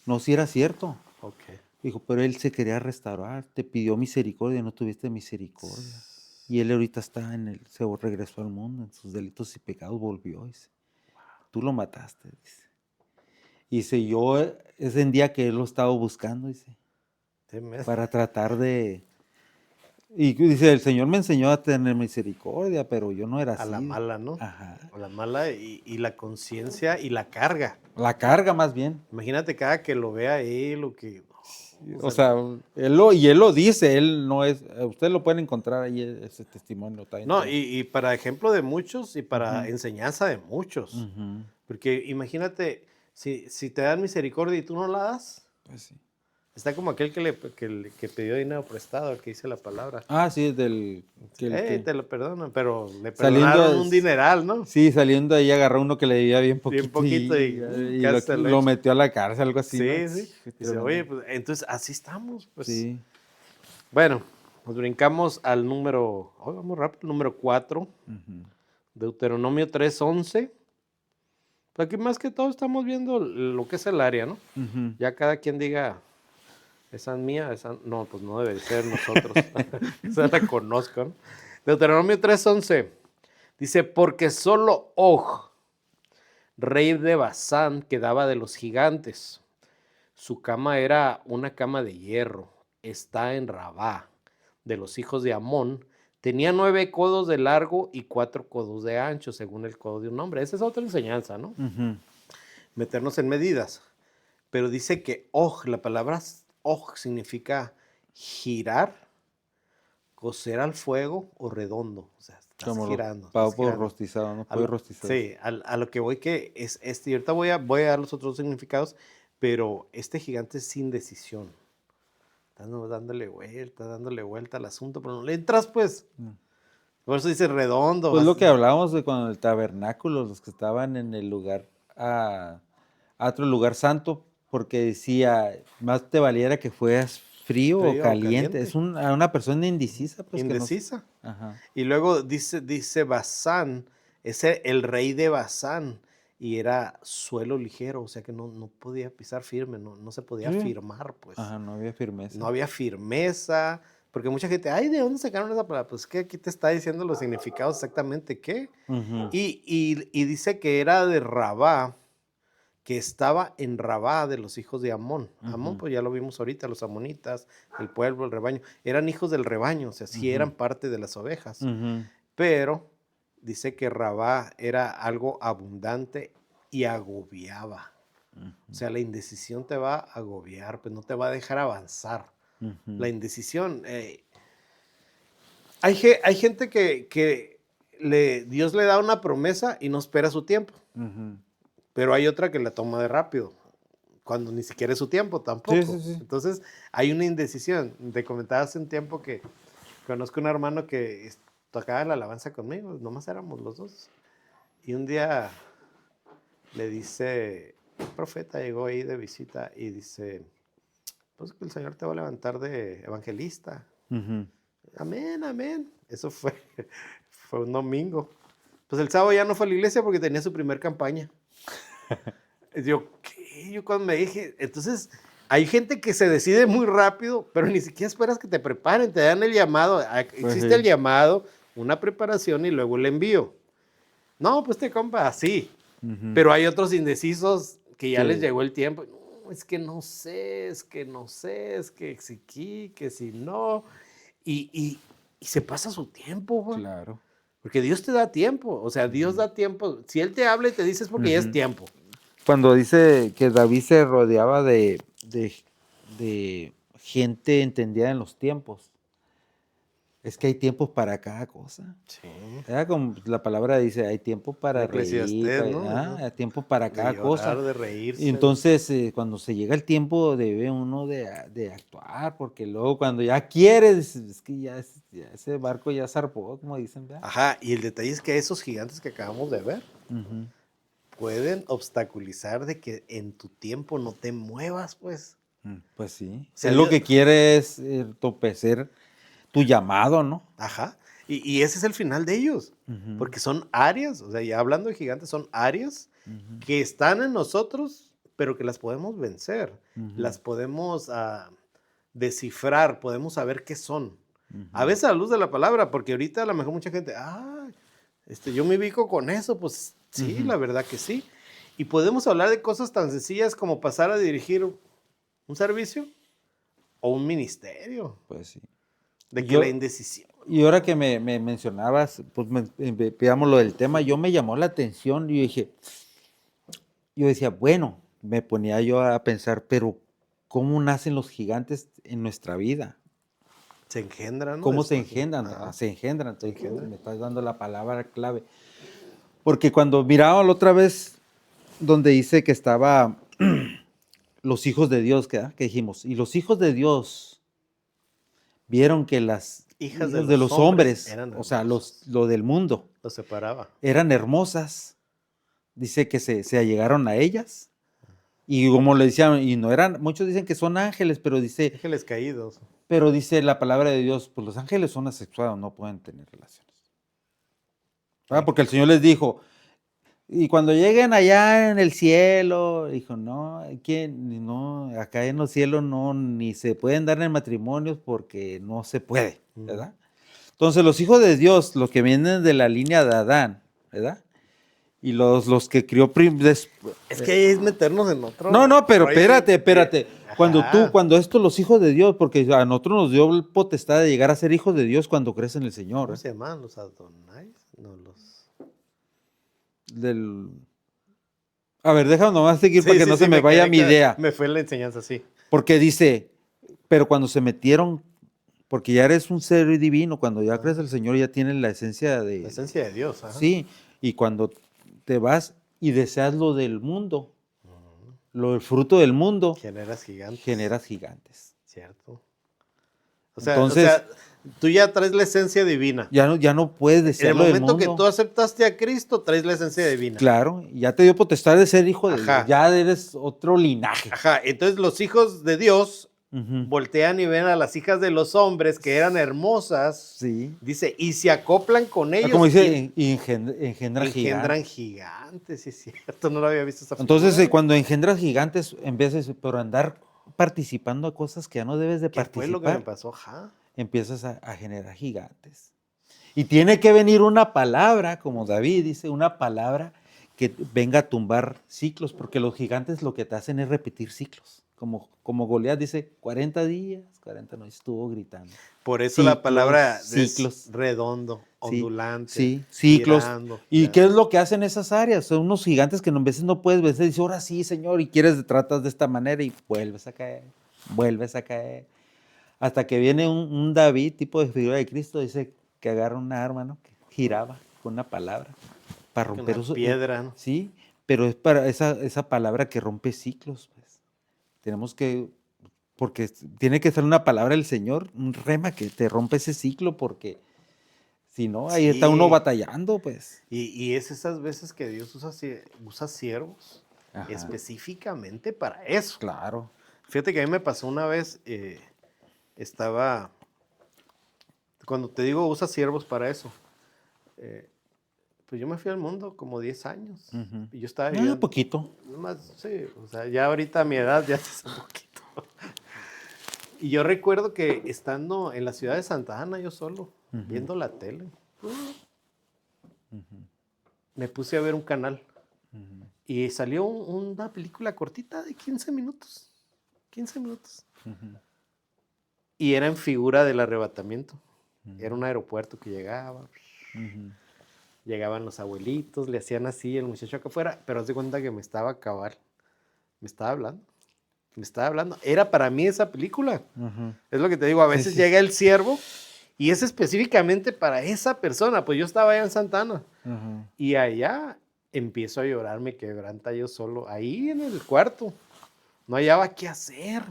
No, si era cierto. Ok. Dijo, pero él se quería restaurar, te pidió misericordia, no tuviste misericordia. Y él ahorita se regresó al mundo, en sus delitos y pecados volvió, dice. Tú lo mataste, dice. Y dice, yo ese día que él lo estaba buscando, dice, para tratar de... Y dice, el Señor me enseñó a tener misericordia, pero yo no era A la así. mala, ¿no? Ajá. A la mala y la conciencia y la carga. La carga más bien. Imagínate cada que lo vea él o que... O sea, él lo dice, él no es, ustedes lo pueden encontrar ahí, ese testimonio. Está No, internet. y para ejemplo de muchos y para Ujú. enseñanza de muchos. Ujú. Porque imagínate, si te dan misericordia y tú no la das, Pues sí. está como aquel que pidió dinero prestado, el que dice la palabra. Ah, sí, del que Te lo perdonan, pero le saliendo perdonaron un dineral, ¿no? sí, saliendo ahí agarró uno que le debía bien Bien poquito, poquito y casi se lo lo echa. metió a la cárcel, algo así, ¿no? Sí, sí. Qué Dice, tremendo. oye, pues entonces así estamos. Pues. Sí. Bueno, nos brincamos al número, vamos rápido, número 4, Ujú. Deuteronomio 3:11. Pues aquí más que todo estamos viendo lo que es el área, ¿no? Ujú. Ya cada quien diga, esa es mía, esa no, pues no debe ser nosotros. Esa la conozco, ¿no? Deuteronomio 3:11 dice, porque solo Og, rey de Basán, quedaba de los gigantes. Su cama era una cama de hierro. Está en Rabá, de los hijos de Amón. Tenía 9 codos de largo y 4 codos de ancho, según el codo de un hombre. Esa es otra enseñanza, ¿no? Ujú. Meternos en medidas. Pero dice que Og, la palabra Og significa girar, cocer al fuego o redondo. O sea, estás Como los girando. pavos Estás girando. rostizados, ¿no? A Pollo lo- rostizado. sí, a lo que voy que es este. Y ahorita voy a dar los otros significados, pero este gigante es sin decisión. Dándole vuelta al asunto, pero no le entras, pues. Mm. Por eso dice redondo. Pues lo que hablábamos de cuando el tabernáculo, los que estaban en el lugar, a otro lugar santo, porque decía, más te valiera que fueras frío o Frío o caliente. caliente. Es una persona indecisa, pues Indecisa. que no. Ajá. Y luego dice Basán, es el rey de Basán, y era suelo ligero, o sea que no podía pisar firme, no se podía Sí. firmar, pues. Ajá, no había firmeza. No había firmeza, porque mucha gente, ay, ¿de dónde sacaron esa palabra? Pues que aquí te está diciendo los significados exactamente qué. Ujú. Y dice que era de Rabá, que estaba en Rabá de los hijos de Amón. Amón, Ujú. pues ya lo vimos ahorita, los amonitas, el pueblo, el rebaño. Eran hijos del rebaño, o sea, sí eran parte de las ovejas. Ujú. Pero dice que Rabá era algo abundante y agobiaba. O sea, la indecisión te va a agobiar, pues no te va a dejar avanzar. Ujú. La indecisión. Hay gente que Dios le da una promesa y no espera su tiempo. Ujú. Pero hay otra que la toma de rápido, cuando ni siquiera es su tiempo tampoco. Sí, sí, sí. Entonces, hay una indecisión. Te comentaba hace un tiempo que conozco un hermano que tocaba la alabanza conmigo, nomás éramos los dos. Y un día le dice, un profeta llegó ahí de visita y dice, pues que el Señor te va a levantar de evangelista. Ujú. Amén, amén. Eso fue un domingo. Pues el sábado ya no fue a la iglesia porque tenía su primer campaña. Y yo, ¿qué? Yo cuando me dije, entonces hay gente que se decide muy rápido, pero ni siquiera esperas que te preparen, te dan el llamado. Existe el sí. llamado, una preparación y luego el envío. No, pues te compa, así. Ujú. Pero hay otros indecisos que ya Sí. les llegó el tiempo. No, es que no sé, es que no sé, es que si sí, que si no. Y se pasa su tiempo, güey. Claro. Porque Dios te da tiempo. O sea, Dios da tiempo. Si Él te habla y te dice es porque ya es Ujú. tiempo. Cuando dice que David se rodeaba de gente entendida en los tiempos, es que hay tiempos para cada cosa. Sí. Como la palabra dice, hay tiempo para reír, Eclesiastés, ¿no? hay tiempo para De cada cosa. llorar, de Y reírse. entonces, cuando se llega el tiempo, debe uno de actuar, porque luego cuando ya quieres, es que ya ese barco ya zarpó, como dicen, ¿verdad? Ajá, y el detalle es que esos gigantes que acabamos de ver Ujú. pueden obstaculizar de que en tu tiempo no te muevas, pues. Pues sí. O sea, Él lo que quiere es entorpecer tu llamado, ¿no? Ajá. Y ese es el final de ellos. Ujú. Porque son áreas, o sea, ya hablando de gigantes, son áreas Ujú. que están en nosotros, pero que las podemos vencer. Ujú. Las podemos descifrar, podemos saber qué son. Ujú. A veces a la luz de la palabra, porque ahorita a lo mejor mucha gente, yo me ubico con eso, pues sí, Ujú. la verdad que sí. Y podemos hablar de cosas tan sencillas como pasar a dirigir un servicio o un ministerio, Pues sí. de Y que la yo, indecisión. y ahora que me mencionabas, pues veamos lo del tema, yo me llamó la atención y yo decía, bueno, me ponía yo a pensar, pero ¿cómo nacen los gigantes en nuestra vida? Se engendra, ¿no? ¿Cómo se Después. engendran? Ajá. Se engendran. Se Entonces, engendran. me estás dando la palabra clave. Porque cuando miraba la otra vez, donde dice que estaba los hijos de Dios, que dijimos, y los hijos de Dios vieron que las Hijas de hijas de los los hombres hombres, eran o sea, hermosas. lo del mundo, Los separaba. eran hermosas. Dice que se allegaron a ellas. Y como le decían, y no eran, muchos dicen que son ángeles, Ángeles caídos. pero dice la palabra de Dios, pues los ángeles son asexuados, no pueden tener relaciones. ¿Verdad? Porque el Señor les dijo, y cuando lleguen allá en el cielo, dijo, no, no, acá en los cielos no, ni se pueden dar en matrimonios porque no se puede, ¿verdad? Entonces los hijos de Dios, los que vienen de la línea de Adán, ¿verdad? Y los que crió Es que ahí es meternos en otro no, pero rollo bien- espérate. Ajá. Cuando los hijos de Dios, porque a nosotros nos dio potestad de llegar a ser hijos de Dios cuando crees en el Señor. ¿Cómo se llaman? ¿Los Adonais? No, los... Del... A ver, déjame nomás seguir para Sí, que sí, no se sí, me me vaya quedé mi idea. me fue la enseñanza, sí. Porque dice, pero cuando se metieron, porque ya eres un ser divino, cuando ya crees en el Señor ya tienes la esencia La esencia de Dios, ajá. Sí, y cuando te vas y deseas lo del mundo, lo del fruto del mundo, Generas gigantes. generas gigantes. Cierto. Entonces, tú ya traes la esencia divina. ya no puedes En el desear lo del momento que mundo. tú aceptaste a Cristo, traes la esencia divina. Claro, ya te dio potestad de ser hijo de Ajá. Dios, ya eres otro linaje. Ajá, entonces los hijos de Dios Ujú. voltean y ven a las hijas de los hombres que eran hermosas. Sí. Dice, y se acoplan con ellos. Como y dice, engendra engendran gigantes. gigantes, sí es cierto, no lo había visto esa Entonces, figura. cuando engendras gigantes, en vez de por andar participando a cosas que ya no debes de ¿Qué fue lo que me participar, pasó? Ajá. empiezas a generar gigantes. Y tiene que venir una palabra, como David dice, una palabra que venga a tumbar ciclos, porque los gigantes lo que te hacen es repetir ciclos. Como Goliat dice, 40 días, 40 noches estuvo gritando. Por eso la palabra Ciclos. es redondo, Sí, ondulante, sí, ciclos. girando. ¿Y qué es lo que hacen esas áreas? Son unos gigantes que a veces no puedes vencer. Dices, ahora sí, Señor, y tratas de esta manera y vuelves a caer, vuelves a caer. Hasta que viene un David, tipo de figura de Cristo, dice que agarra una arma, ¿no? Que giraba con una palabra para romper Una piedra, ¿no? sí, pero es para esa palabra que rompe ciclos, pues. Tenemos que, porque tiene que ser una palabra del Señor, un rema que te rompe ese ciclo, porque Si no, ahí está uno Sí. batallando, pues. Y es esas veces que Dios usa siervos Ajá. específicamente para eso. Claro. Fíjate que a mí me pasó una vez, estaba, cuando te digo usa siervos para eso, pues yo me fui al mundo como 10 años. Ujú. Y yo estaba viviendo. Poquito. Más, sí, o sea, ya ahorita a mi edad ya es un poquito. Y yo recuerdo que estando en la ciudad de Santa Ana, yo solo, viendo la tele, me puse a ver un canal y salió una película cortita de 15 minutos. 15 minutos. Y era en figura del arrebatamiento. Era un aeropuerto que llegaba. Llegaban los abuelitos, le hacían así el muchacho acá afuera, pero haz de cuenta que me estaba a cabal. Me estaba hablando. Me estaba hablando. Era para mí esa película. Es lo que te digo, a veces sí. llega el siervo y es específicamente para esa persona. Pues yo estaba allá en Santa Ana y allá empiezo a llorar, me quebranta yo solo, ahí en el cuarto. No hallaba qué hacer.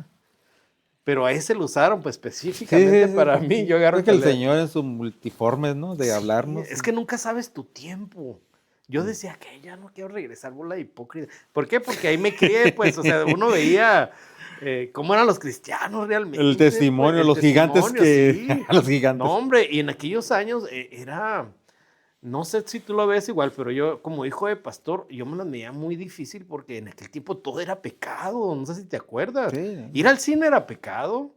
Pero a ese lo usaron pues específicamente para mí. Yo agarro Creo que el teléfono. Señor en su multiformes, ¿no? De hablarnos. Es que nunca sabes tu tiempo. Yo decía que ya no quiero regresar, bola de hipócrita. ¿Por qué? Porque ahí me crié, pues, o sea, uno veía cómo eran los cristianos realmente. El testimonio, pues, los gigantes que... sí. los gigantes. No, hombre, y en aquellos años era, no sé si tú lo ves igual, pero yo como hijo de pastor, yo me lo veía muy difícil porque en aquel tiempo todo era pecado, no sé si te acuerdas. Sí. Ir al cine era pecado.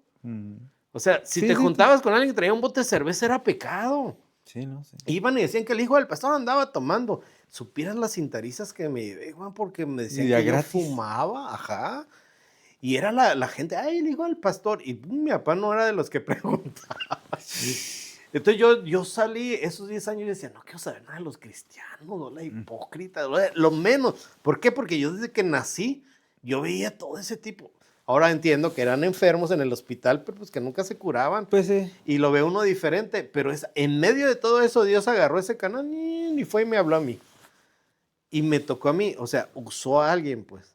O sea, si te juntabas con alguien que traía un bote de cerveza era pecado. Sí, no sé. Iban y decían que el hijo del pastor andaba tomando. Supieras las cintarizas que me llevé, Juan, porque me decían Y ya que yo gratis. fumaba, ajá. Y era la gente, ay, el hijo del pastor. Y mi papá no era de los que preguntaba. Entonces yo salí esos 10 años y decía, no quiero saber nada de los cristianos, no la hipócrita, lo menos. ¿Por qué? Porque yo desde que nací, yo veía todo ese tipo. Ahora entiendo que eran enfermos en el hospital, pero pues que nunca se curaban. Pues sí. Y lo ve uno diferente, pero en medio de todo eso Dios agarró ese canal y fue y me habló a mí. Y me tocó a mí, o sea, usó a alguien, pues.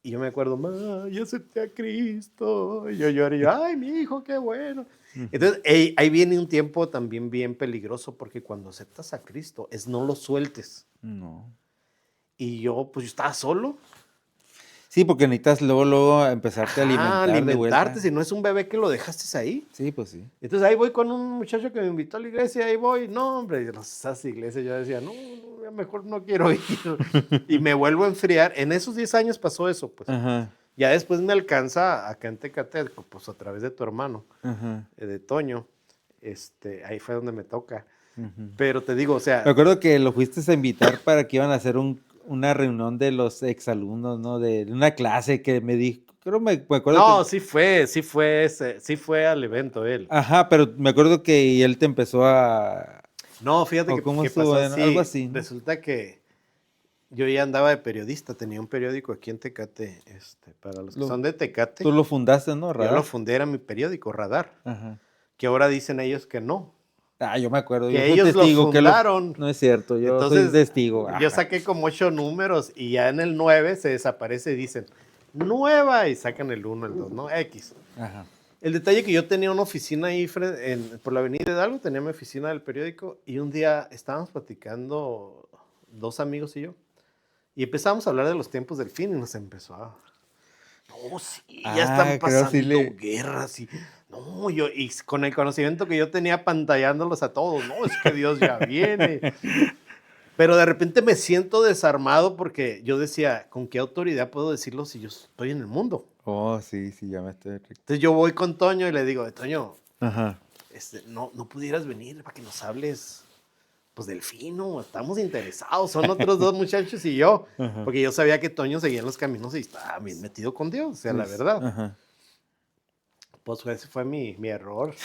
Y yo me acuerdo, ma, yo acepté a Cristo. Y yo lloré, ay, mi hijo, qué bueno. Entonces, ahí viene un tiempo también bien peligroso, porque cuando aceptas a Cristo, es no lo sueltes. No. Y yo, pues yo estaba solo. Sí, porque necesitas luego empezarte a alimentar de alimentarte, vuelta. si no es un bebé que lo dejaste ahí. Sí, pues sí. Entonces ahí voy con un muchacho que me invitó a la iglesia, ahí voy, no hombre, esas iglesias yo decía, no, ya mejor no quiero ir. Y me vuelvo a enfriar. En esos 10 años pasó eso, pues. Ajá. Ya después me alcanza acá en Tecate, pues a través de tu hermano, Ajá. de Toño, ahí fue donde me toca. Pero te digo, o sea... Me acuerdo que lo fuiste a invitar para que iban a hacer una reunión de los exalumnos, ¿no? De una clase que me dijo, me acuerdo No, que... sí fue al evento él. Ajá, pero me acuerdo que él te empezó a... No, fíjate que ¿Cómo pasó estuvo? así. Algo así, ¿no? Resulta que yo ya andaba de periodista, tenía un periódico aquí en Tecate, para los que son de Tecate. Tú lo fundaste, ¿no? Yo Radar. lo fundé, era mi periódico, Radar. Ajá. Que ahora dicen ellos que no. Ah, yo me acuerdo. Que yo soy ellos testigo, lo fundaron. No es cierto, yo Entonces, soy testigo. Yo Ajá. saqué como 8 números y ya en el 9 se desaparece y dicen, nueva, y sacan el 1, el 2, ¿no? X. Ajá. El detalle que yo tenía una oficina ahí por la avenida Hidalgo, tenía mi oficina del periódico y un día estábamos platicando 2 amigos y yo y empezamos a hablar de los tiempos del fin y nos empezó a... No, sí, ya están pasando guerras y... No, y con el conocimiento que yo tenía pantallándolos a todos, no, es que Dios ya viene. Pero de repente me siento desarmado porque yo decía, ¿con qué autoridad puedo decirlo si yo estoy en el mundo? Oh, sí, ya me estoy... Entonces yo voy con Toño y le digo, Toño, Ajá. no pudieras venir para que nos hables pues del fino, estamos interesados, son otros 2 muchachos y yo, porque yo sabía que Toño seguía en los caminos y estaba bien metido con Dios, o sea, la verdad. Ajá. Pues ese fue mi error.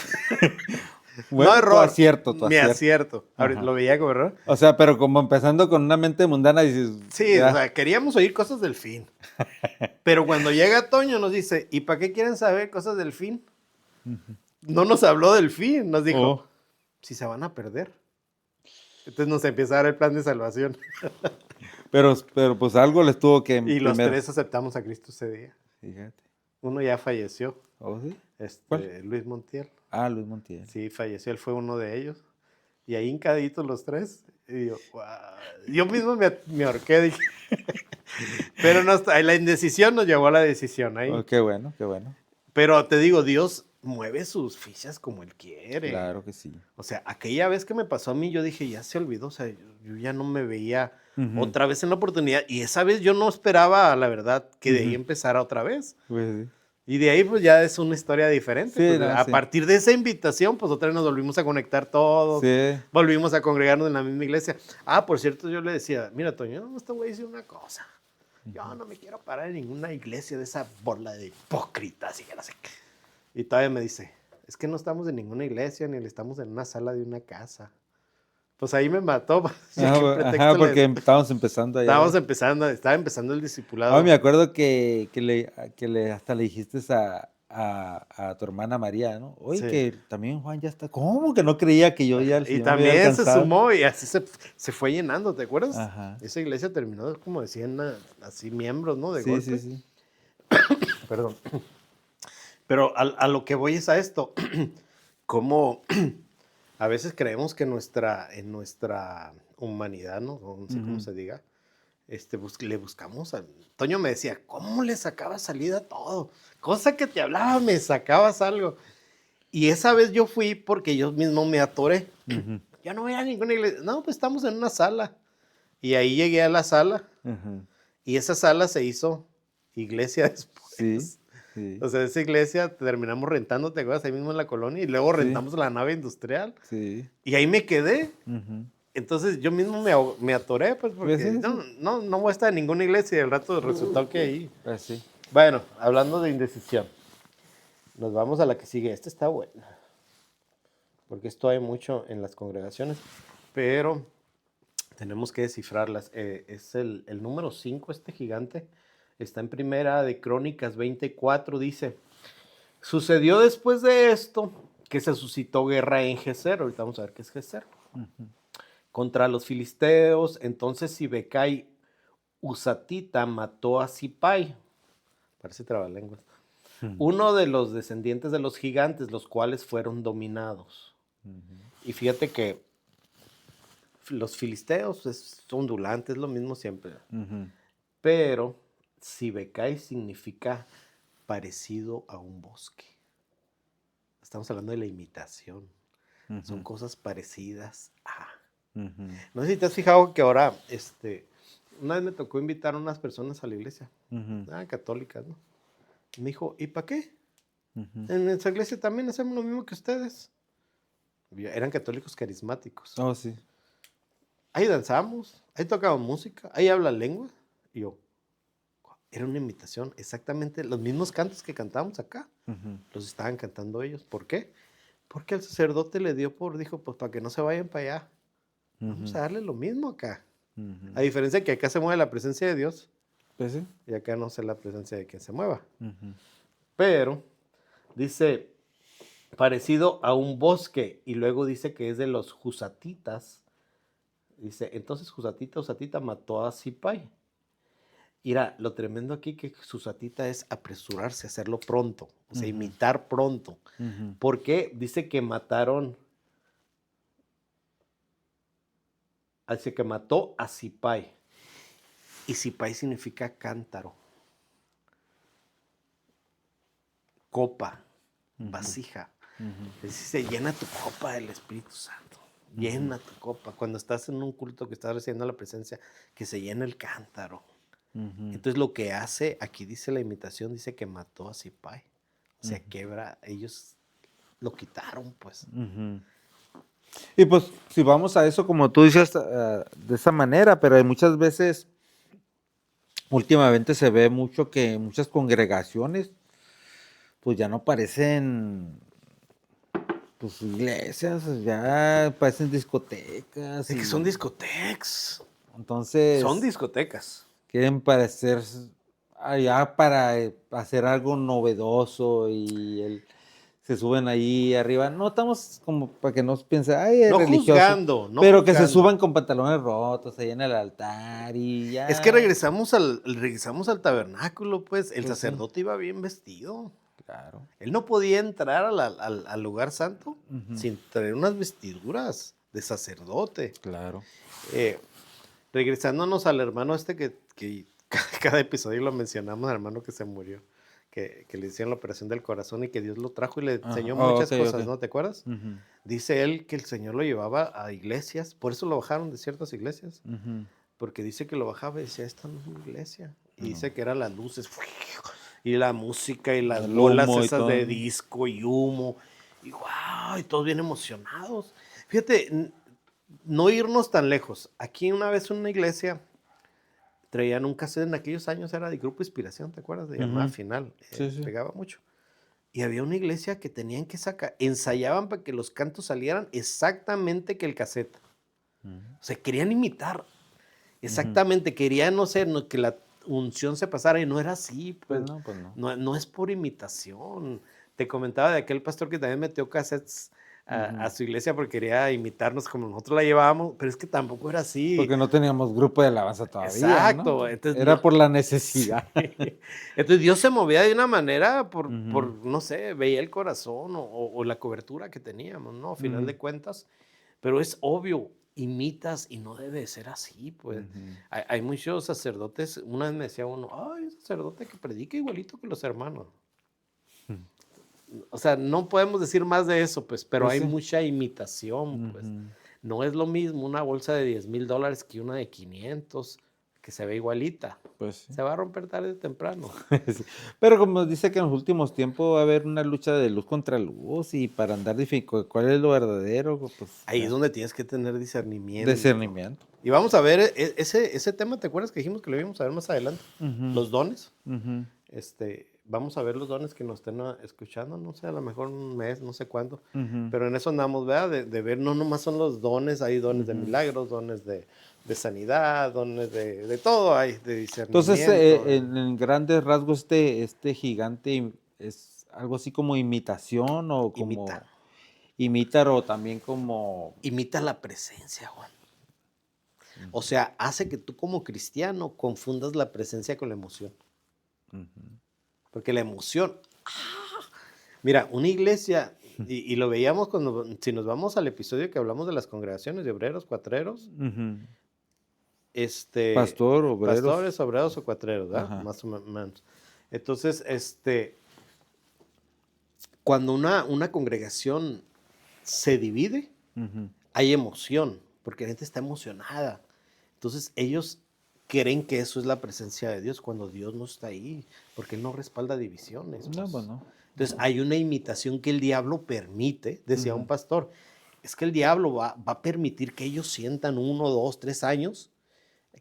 Bueno, no error, tu acierto. Ahorita lo veía como error. O sea, pero como empezando con una mente mundana dices... Sí, o sea, queríamos oír cosas del fin. Pero cuando llega Toño nos dice, ¿y para qué quieren saber cosas del fin? No nos habló del fin, nos dijo, si se van a perder. Entonces nos empieza a dar el plan de salvación. Pero pues algo les tuvo que... Y los 3 aceptamos a Cristo ese día. Fíjate. Uno ya falleció. ¿Oh, sí? Luis Montiel. Ah, Luis Montiel. Sí, falleció, él fue uno de ellos. Y ahí hincaditos los tres. Y yo, "Guau". Yo mismo me ahorqué, dije. Pero no, la indecisión nos llevó a la decisión ahí. Oh, qué bueno, qué bueno. Pero te digo, Dios mueve sus fichas como Él quiere. Claro que sí. O sea, aquella vez que me pasó a mí, yo dije, ya se olvidó. O sea, yo ya no me veía Ujú. otra vez en la oportunidad. Y esa vez yo no esperaba, la verdad, que de ahí Ujú. empezara otra vez. Pues sí. Y de ahí, pues ya es una historia diferente. Sí, Pues, no, a sí. partir de esa invitación, pues otra vez nos volvimos a conectar todos. Sí. Volvimos a congregarnos en la misma iglesia. Ah, por cierto, yo le decía, mira, Toño, no, te voy a decir una cosa. Yo no me quiero parar en ninguna iglesia de esa bola de hipócritas y que no sé qué. Y todavía me dice, es que no estamos en ninguna iglesia, ni estamos en una sala de una casa. Pues ahí me mató. Ya qué pretexto Ajá, porque le- estábamos empezando allá. estaba empezando el discipulado. Ah, me acuerdo que hasta le dijiste a tu hermana María, ¿no? Oye, Sí. que también Juan ya está. ¿Cómo que no creía que yo ya el Y Señor me había también se alcanzado? sumó y así se fue llenando, ¿te acuerdas? Ajá. Esa iglesia terminó como de 100 así miembros, ¿no? De Sí, golpe. sí, sí. Perdón. Pero a lo que voy es a esto. Como a veces creemos que en nuestra humanidad, ¿no? O no sé cómo Ujú. se diga, le buscamos. Toño me decía, ¿cómo le sacabas salida a todo? Cosa que te hablaba, me sacabas algo. Y esa vez yo fui porque yo mismo me atoré. Ujú. Ya no voy a ninguna iglesia. No, pues estamos en una sala. Y ahí llegué a la sala. Ujú. Y esa sala se hizo iglesia después. Sí, sí, O sea, esa iglesia terminamos rentando, ¿te acuerdas? Ahí mismo en la colonia. Y luego Sí. rentamos la nave industrial. sí. Y ahí me quedé. Ujú. Entonces yo mismo me atoré, pues, porque Pues sí, no, sí. no voy a estar en ninguna iglesia. Y al rato resultó que ahí. Pues sí. Bueno, hablando de indecisión. Nos vamos a la que sigue. Esta está buena. Porque esto hay mucho en las congregaciones. Pero tenemos que descifrarlas. Es el número 5, este gigante. Está en Primera de Crónicas 24. Dice, sucedió después de esto que se suscitó guerra en Geser. Ahorita vamos a ver qué es Geser. Ujú. Contra los filisteos. Entonces Sibecai Usatita mató a Sipai. Parece trabalenguas. Uno de los descendientes de los gigantes, los cuales fueron dominados. Y fíjate que los filisteos es ondulante, es lo mismo siempre. Ujú. Pero Sibecai significa parecido a un bosque. Estamos hablando de la imitación. Son Ujú. cosas parecidas a. Ujú. No sé si te has fijado que ahora, una vez me tocó invitar a unas personas a la iglesia, Ujú. católicas, ¿no? Y me dijo, ¿y para qué? Ujú. En nuestra iglesia también hacemos lo mismo que ustedes. Eran católicos carismáticos. Oh, sí. Ahí danzamos, ahí tocamos música, ahí habla lengua. Y yo, era una imitación, exactamente los mismos cantos que cantábamos acá, Ujú. los estaban cantando ellos. ¿Por qué? Porque el sacerdote le dio dijo, pues para que no se vayan para allá, vamos Ujú. a darle lo mismo acá. Ujú. A diferencia que acá se mueve la presencia de Dios Pues sí. y acá no sé la presencia de quien se mueva. Ujú. Pero dice, parecido a un bosque, y luego dice que es de los Jusatitas. Dice, entonces Usatita mató a Sipai. Mira, lo tremendo aquí que Susatita es apresurarse, hacerlo pronto, o sea, Ujú. imitar pronto. Ujú. ¿Por qué? Dice que dice que mató a Sipai. Y Sipai significa cántaro, copa, Ujú. vasija. Ujú. Dice, llena tu copa del Espíritu Santo. Llena tu copa. Cuando estás en un culto que estás recibiendo la presencia, que se llena el cántaro. Ujú. Entonces lo que hace, aquí dice la imitación, dice que mató a Sipai. O sea, Ujú. ellos lo quitaron, pues. Ujú. Y pues si vamos a eso, como tú dices, de esa manera, pero hay muchas veces, últimamente se ve mucho que muchas congregaciones, pues ya no parecen, pues iglesias, ya parecen discotecas Es que son y discotecas. Son entonces discotecas. quieren parecer allá para hacer algo novedoso y se suben ahí arriba. No estamos como para que no piensen, ay, es No religioso, juzgando, no pero que se juzgando. suban con pantalones rotos ahí en el altar y Es que ya. regresamos al tabernáculo, pues. El Pues sí, sacerdote iba bien vestido. claro. Él no podía entrar al lugar santo Ujú. sin traer unas vestiduras de sacerdote. Claro. Regresándonos al hermano que cada episodio lo mencionamos, hermano que se murió, que le hicieron la operación del corazón y que Dios lo trajo y le enseñó muchas cosas, ¿no? ¿Te acuerdas? Ujú, Dice él que el Señor lo llevaba a iglesias, por eso lo bajaron de ciertas iglesias, ujú. porque dice que lo bajaba y decía, esta no es una iglesia. Y No. dice que eran las luces, y la música, y las El bolas humo y esas todo, de ¿no? disco y humo, y wow, y todos bien emocionados. Fíjate, no irnos tan lejos. Aquí una vez en una iglesia traían un cassette, en aquellos años era de Grupo Inspiración, ¿te acuerdas? De Llamada Ujú. Final, Sí, sí. pegaba mucho. Y había una iglesia que tenían que sacar, ensayaban para que los cantos salieran exactamente que el cassette. Ujú, O sea, querían imitar, ujú. exactamente, querían, no sé, que la unción se pasara y no era así, Pues pues no, pues no. no es por imitación. Te comentaba de aquel pastor que también metió cassettes a Ujú. su iglesia porque quería imitarnos como nosotros la llevábamos, pero es que tampoco era así. Porque no teníamos grupo de alabanza todavía, ¿no? Exacto, entonces Era por la sí. necesidad. Entonces Dios se movía de una manera Ujú, no sé, veía el corazón o la cobertura que teníamos, ¿no? A final ujú, de cuentas, pero es obvio, imitas y no debe de ser así, pues. ujú. Hay muchos sacerdotes, una vez me decía uno, ay, un sacerdote que predica igualito que los hermanos. O sea, no podemos decir más de eso, pues, pero Pues hay sí. mucha imitación, pues. Ujú. No es lo mismo una bolsa de $10,000 que una de 500, que se ve igualita. Pues sí. Se va a romper tarde o temprano. Sí. Pero como dice que en los últimos tiempos va a haber una lucha de luz contra luz y para andar cuál es lo verdadero, pues Ahí es ya, donde tienes que tener discernimiento. discernimiento. Y vamos a ver ese tema, ¿te acuerdas que dijimos que lo íbamos a ver más adelante? Ujú, Los dones. ujú, Vamos a ver los dones que nos estén escuchando, no sé, a lo mejor un mes, no sé cuándo. ujú, Pero en eso andamos, ¿verdad? De ver, no nomás son los dones, hay dones de ujú. milagros, dones de sanidad, dones de todo hay, de Entonces, discernimiento. en grandes rasgos, este gigante es algo así como imitación o Imita, como imitar o también como... imita la presencia, Juan. O Ujú, sea, hace que tú como cristiano confundas la presencia con la emoción. ujú, Porque la emoción, mira, una iglesia, y lo veíamos si nos vamos al episodio que hablamos de las congregaciones de obreros, cuatreros, ujú. este, Pastor, obreros. pastores, obreros o cuatreros, ¿verdad? Ajá. Más o menos. Entonces, cuando una congregación se divide, Ujú, hay emoción, porque la gente está emocionada. Entonces, ellos creen que eso es la presencia de Dios cuando Dios no está ahí, porque Él no respalda divisiones, no, pues pues. no. Entonces, hay una imitación que el diablo permite, decía un Ujú, pastor, es que el diablo va a permitir que ellos sientan 1, 2, 3 años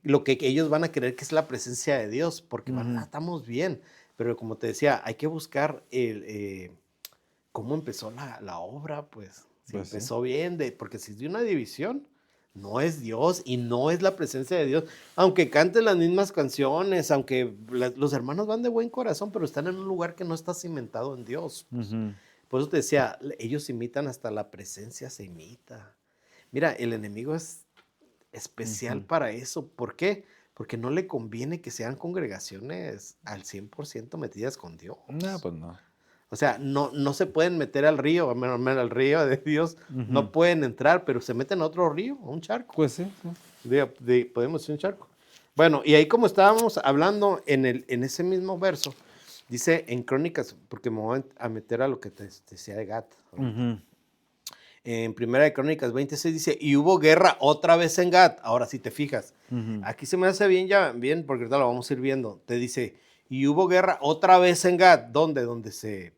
lo que ellos van a creer que es la presencia de Dios, porque ujú. estamos bien, pero como te decía, hay que buscar cómo empezó la obra, pues, si Pues sí. empezó bien, porque si es de una división, no es Dios y no es la presencia de Dios, aunque canten las mismas canciones, aunque los hermanos van de buen corazón, pero están en un lugar que no está cimentado en Dios, pues. Ujú, Por eso te decía, ellos imitan hasta la presencia se imita. Mira, el enemigo es especial ujú. para eso. ¿Por qué? Porque no le conviene que sean congregaciones al 100% metidas con No, Dios. pues no. O sea, no se pueden meter al río, al río de Dios, Ujú. no pueden entrar, pero se meten a otro río, a un charco. Pues sí, sí. Podemos decir un charco. Bueno, y ahí como estábamos hablando en ese mismo verso, dice en Crónicas, porque me voy a meter a lo que te decía de Gat ahorita. Ujú, En Primera de Crónicas 26 dice, y hubo guerra otra vez en Gat. Ahora, si te fijas, ujú, aquí se me hace bien, porque ahorita lo vamos a ir viendo. Te dice, y hubo guerra otra vez en Gat. ¿Dónde? Donde se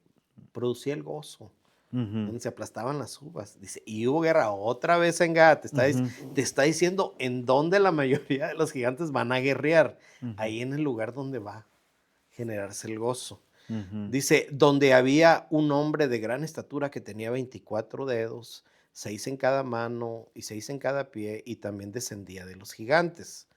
producía el gozo, ujú, donde se aplastaban las uvas. Dice, y hubo guerra otra vez en Gat. ujú, Te está diciendo en dónde la mayoría de los gigantes van a guerrear. ujú, Ahí en el lugar donde va a generarse el gozo. ujú, Dice, donde había un hombre de gran estatura que tenía 24 dedos, 6 en cada mano y 6 en cada pie, y también descendía de los gigantes.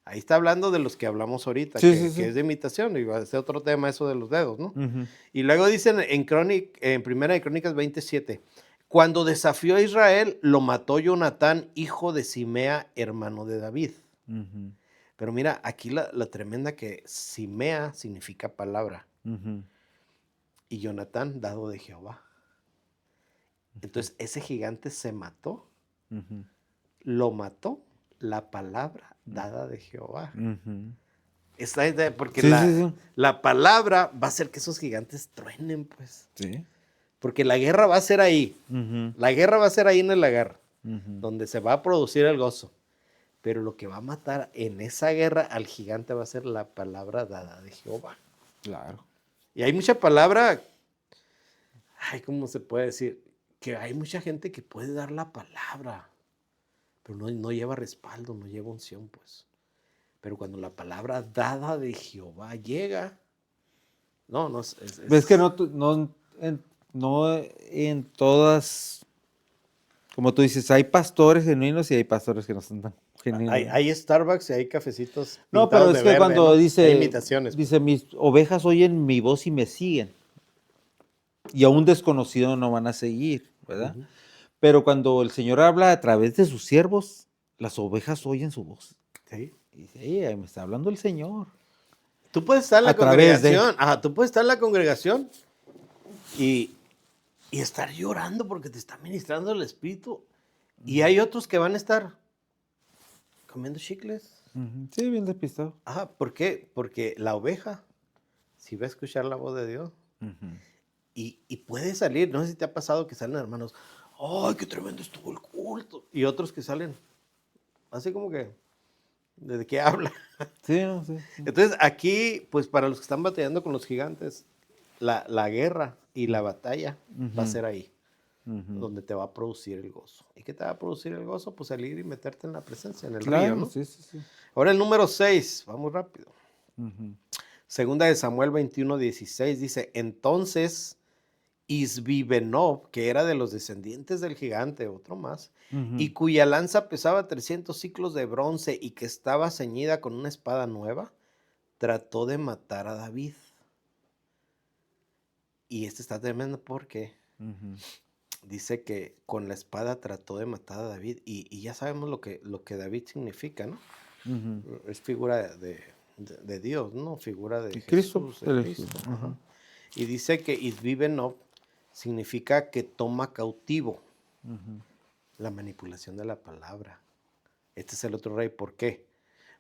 Ahí está hablando de los que hablamos ahorita, sí, sí, que sí. es de imitación, y va a ser otro tema eso de los dedos, ¿no? Ujú, Y luego dicen en Primera de Crónicas 27, cuando desafió a Israel, lo mató Jonatán, hijo de Simea, hermano de David. ujú, Pero mira, aquí la tremenda que Simea significa palabra ujú, y Jonatán, dado de Jehová. ujú. Entonces, ese gigante se mató Ujú. lo mató la palabra dada de Jehová. Ujú. Porque Sí, sí, sí. la palabra va a hacer que esos gigantes truenen, pues. Sí. Porque la guerra va a ser ahí. Ujú. La guerra va a ser ahí en el lagar, Ujú. donde se va a producir el gozo. Pero lo que va a matar en esa guerra al gigante va a ser la palabra dada de Jehová. Claro. Y hay mucha palabra, ¿cómo se puede decir? Que hay mucha gente que puede dar la palabra, pero no lleva respaldo, no lleva unción, pues. Pero cuando la palabra dada de Jehová llega, no, Ves que no en todas, como tú dices, hay pastores genuinos y hay pastores que no son tan genuinos. hay Starbucks y hay cafecitos No, pero pintados es de que verde, cuando ¿no? Hay dice, imitaciones, pues. mis ovejas oyen mi voz y me siguen. Y a un desconocido no van a seguir, ¿verdad? Ujú. Pero cuando el Señor habla a través de sus siervos, las ovejas oyen su voz. Sí. Y dice, "Ey, me está hablando el Señor. Tú puedes estar en la A través de. congregación, tú puedes estar en la congregación y estar llorando porque te está ministrando el Espíritu. Y hay otros que van a estar comiendo chicles. Ujú. Sí, bien despistado. ¿Por qué? Porque la oveja, si va a escuchar la voz de Dios, Ujú. y puede salir, no sé si te ha pasado que salen hermanos, ¡ay, qué tremendo estuvo el culto! Y otros que salen, así como que, ¿de qué habla? Sí, no, sí, sí. Entonces, aquí, pues para los que están batallando con los gigantes, la guerra y la batalla va a Ujú. ser ahí, Ujú. donde te va a producir el gozo. ¿Y qué te va a producir el gozo? Pues salir y meterte en la presencia, en el río, Claro, ¿no? sí, sí, sí. Ahora el número 6, vamos rápido. Ujú. Segunda de Samuel 21:16 dice, entonces Isbibenob, que era de los descendientes del gigante, otro más, Ujú. y cuya lanza pesaba 300 ciclos de bronce y que estaba ceñida con una espada nueva, trató de matar a David. Y este está tremendo porque Ujú. dice que con la espada trató de matar a David. Y ya sabemos lo que David significa, ¿no? Ujú. Es figura de Dios, ¿no? Figura de Y Cristo, Jesús, de elegido. Cristo. Ujú. Ajá. Y dice que Isbibenob significa que toma cautivo. Ujú. La manipulación de la palabra. Este es el otro rey. ¿Por qué?